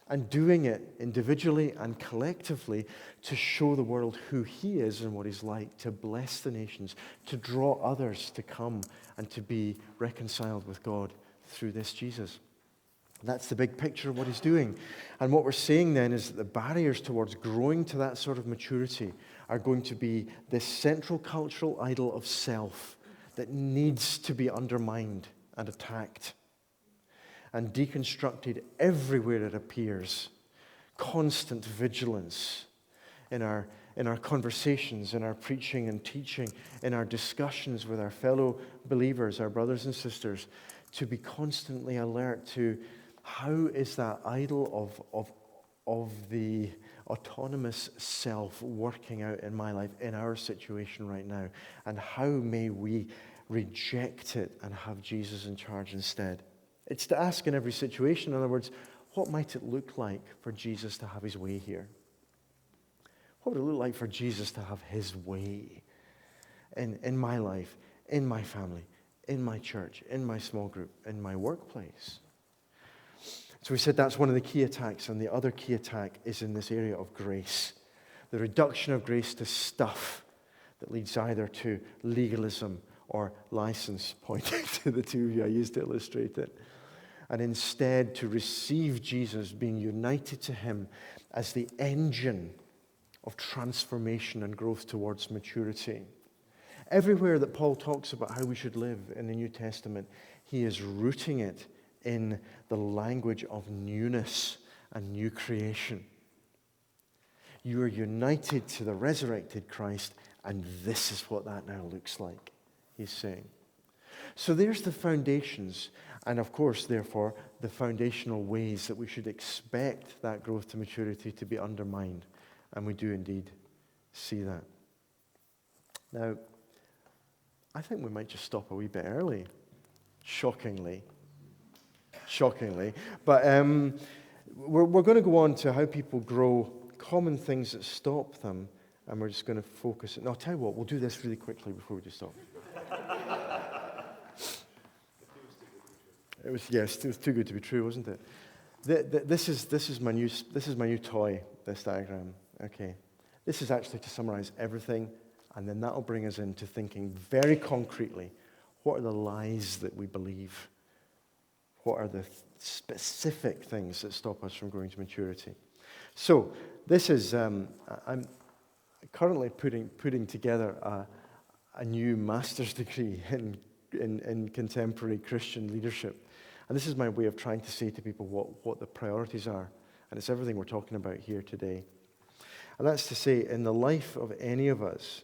And doing it individually and collectively to show the world who He is and what He's like, to bless the nations, to draw others to come and to be reconciled with God through this Jesus. That's the big picture of what He's doing. And what we're saying then is that the barriers towards growing to that sort of maturity are going to be this central cultural idol of self that needs to be undermined and attacked and deconstructed everywhere it appears. Constant vigilance in our conversations, in our preaching and teaching, in our discussions with our fellow believers, our brothers and sisters, to be constantly alert to how is that idol of the autonomous self working out in my life, in our situation right now, and how may we reject it and have Jesus in charge instead. It's to ask in every situation, in other words, what might it look like for Jesus to have His way here? What would it look like for Jesus to have His way in my life, in my family, in my church, in my small group, in my workplace? So we said that's one of the key attacks, and the other key attack is in this area of grace. The reduction of grace to stuff that leads either to legalism or license, pointing to the two of you I used to illustrate it. And instead to receive Jesus, being united to Him as the engine of transformation and growth towards maturity. Everywhere that Paul talks about how we should live in the New Testament, he is rooting it in the language of newness and new creation. You are united to the resurrected Christ, and this is what that now looks like, he's saying. So there's the foundations, and of course, therefore, the foundational ways that we should expect that growth to maturity to be undermined. And we do indeed see that. Now, I think we might just stop a wee bit early, shockingly. But we're going to go on to how people grow, common things that stop them, and we're just going to focus. No, I'll tell you what, we'll do this really quickly before we just stop. It was too good to be true, wasn't it? This is my new toy, this diagram. Okay, this is actually to summarize everything, and then that'll bring us into thinking very concretely, what are the lies that we believe? What are the specific things that stop us from growing to maturity? So this is, I'm currently putting together a new master's degree in contemporary Christian leadership. And this is my way of trying to say to people what the priorities are. And it's everything we're talking about here today. And that's to say, in the life of any of us,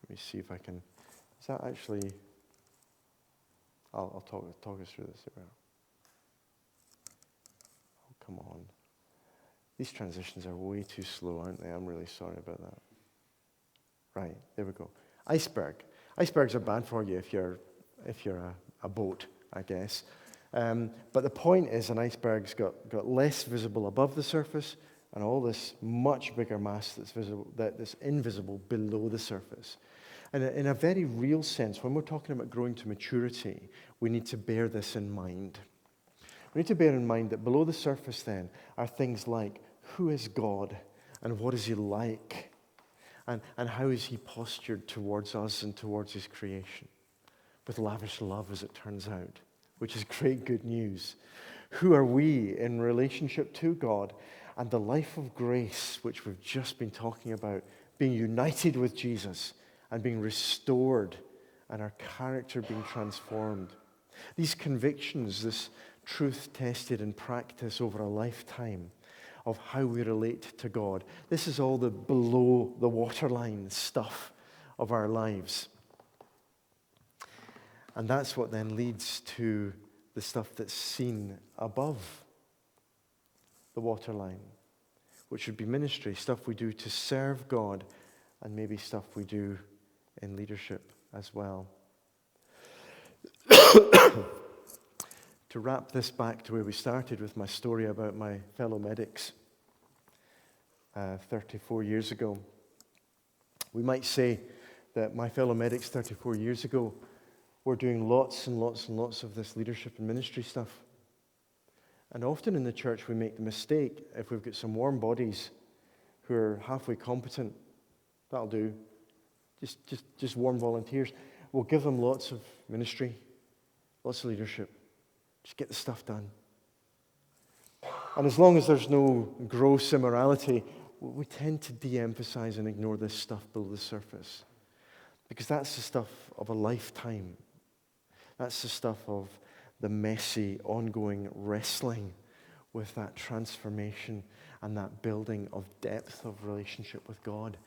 let me see if I can, is that actually, I'll talk us through this. Oh, come on. These transitions are way too slow, aren't they? I'm really sorry about that. Right, there we go. Iceberg. Icebergs are bad for you if you're a boat, I guess. But the point is, an iceberg's got less visible above the surface, and all this much bigger mass that's invisible below the surface. And in a very real sense, when we're talking about growing to maturity, we need to bear this in mind. We need to bear in mind that below the surface then are things like, who is God and what is He like? And how is He postured towards us and towards His creation? With lavish love, as it turns out, which is great good news. Who are we in relationship to God? And the life of grace, which we've just been talking about, being united with Jesus and being restored and our character being transformed. These convictions, this truth tested in practice over a lifetime of how we relate to God. This is all the below the waterline stuff of our lives. And that's what then leads to the stuff that's seen above the waterline, which would be ministry, stuff we do to serve God, and maybe stuff we do in leadership as well. To wrap this back to where we started with my story about my fellow medics 34 years ago, we might say that my fellow medics 34 years ago were doing lots and lots and lots of this leadership and ministry stuff. And often in the church we make the mistake, if we've got some warm bodies who are halfway competent, that'll do, just warm volunteers, we'll give them lots of ministry, lots of leadership. Just get the stuff done. And as long as there's no gross immorality, we tend to de-emphasize and ignore this stuff below the surface. Because that's the stuff of a lifetime. That's the stuff of the messy, ongoing wrestling with that transformation and that building of depth of relationship with God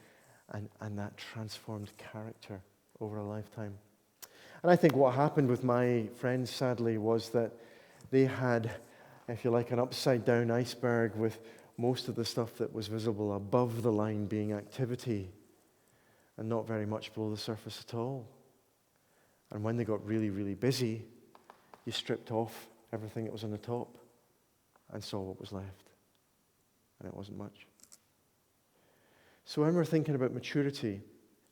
and that transformed character over a lifetime. And I think what happened with my friends, sadly, was that they had, if you like, an upside-down iceberg with most of the stuff that was visible above the line being activity and not very much below the surface at all. And when they got really, really busy, you stripped off everything that was on the top and saw what was left. And it wasn't much. So when we're thinking about maturity,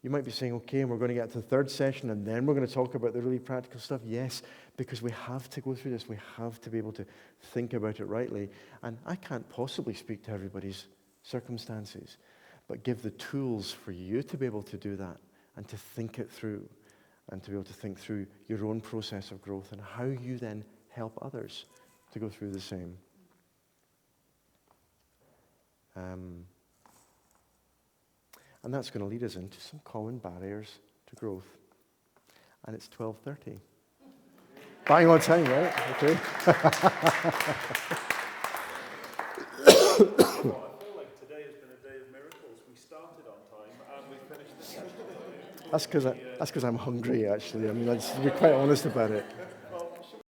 you might be saying, okay, and we're going to get to the third session, and then we're going to talk about the really practical stuff. Yes, because we have to go through this. We have to be able to think about it rightly. And I can't possibly speak to everybody's circumstances, but give the tools for you to be able to do that and to think it through and to be able to think through your own process of growth and how you then help others to go through the same. And that's going to lead us into some common barriers to growth. And it's 12:30. Bang on time, right? Okay. I feel like today has been a day of miracles. We started on time and we finished the session. That's because I'm hungry, actually. I mean, let's be quite honest about it.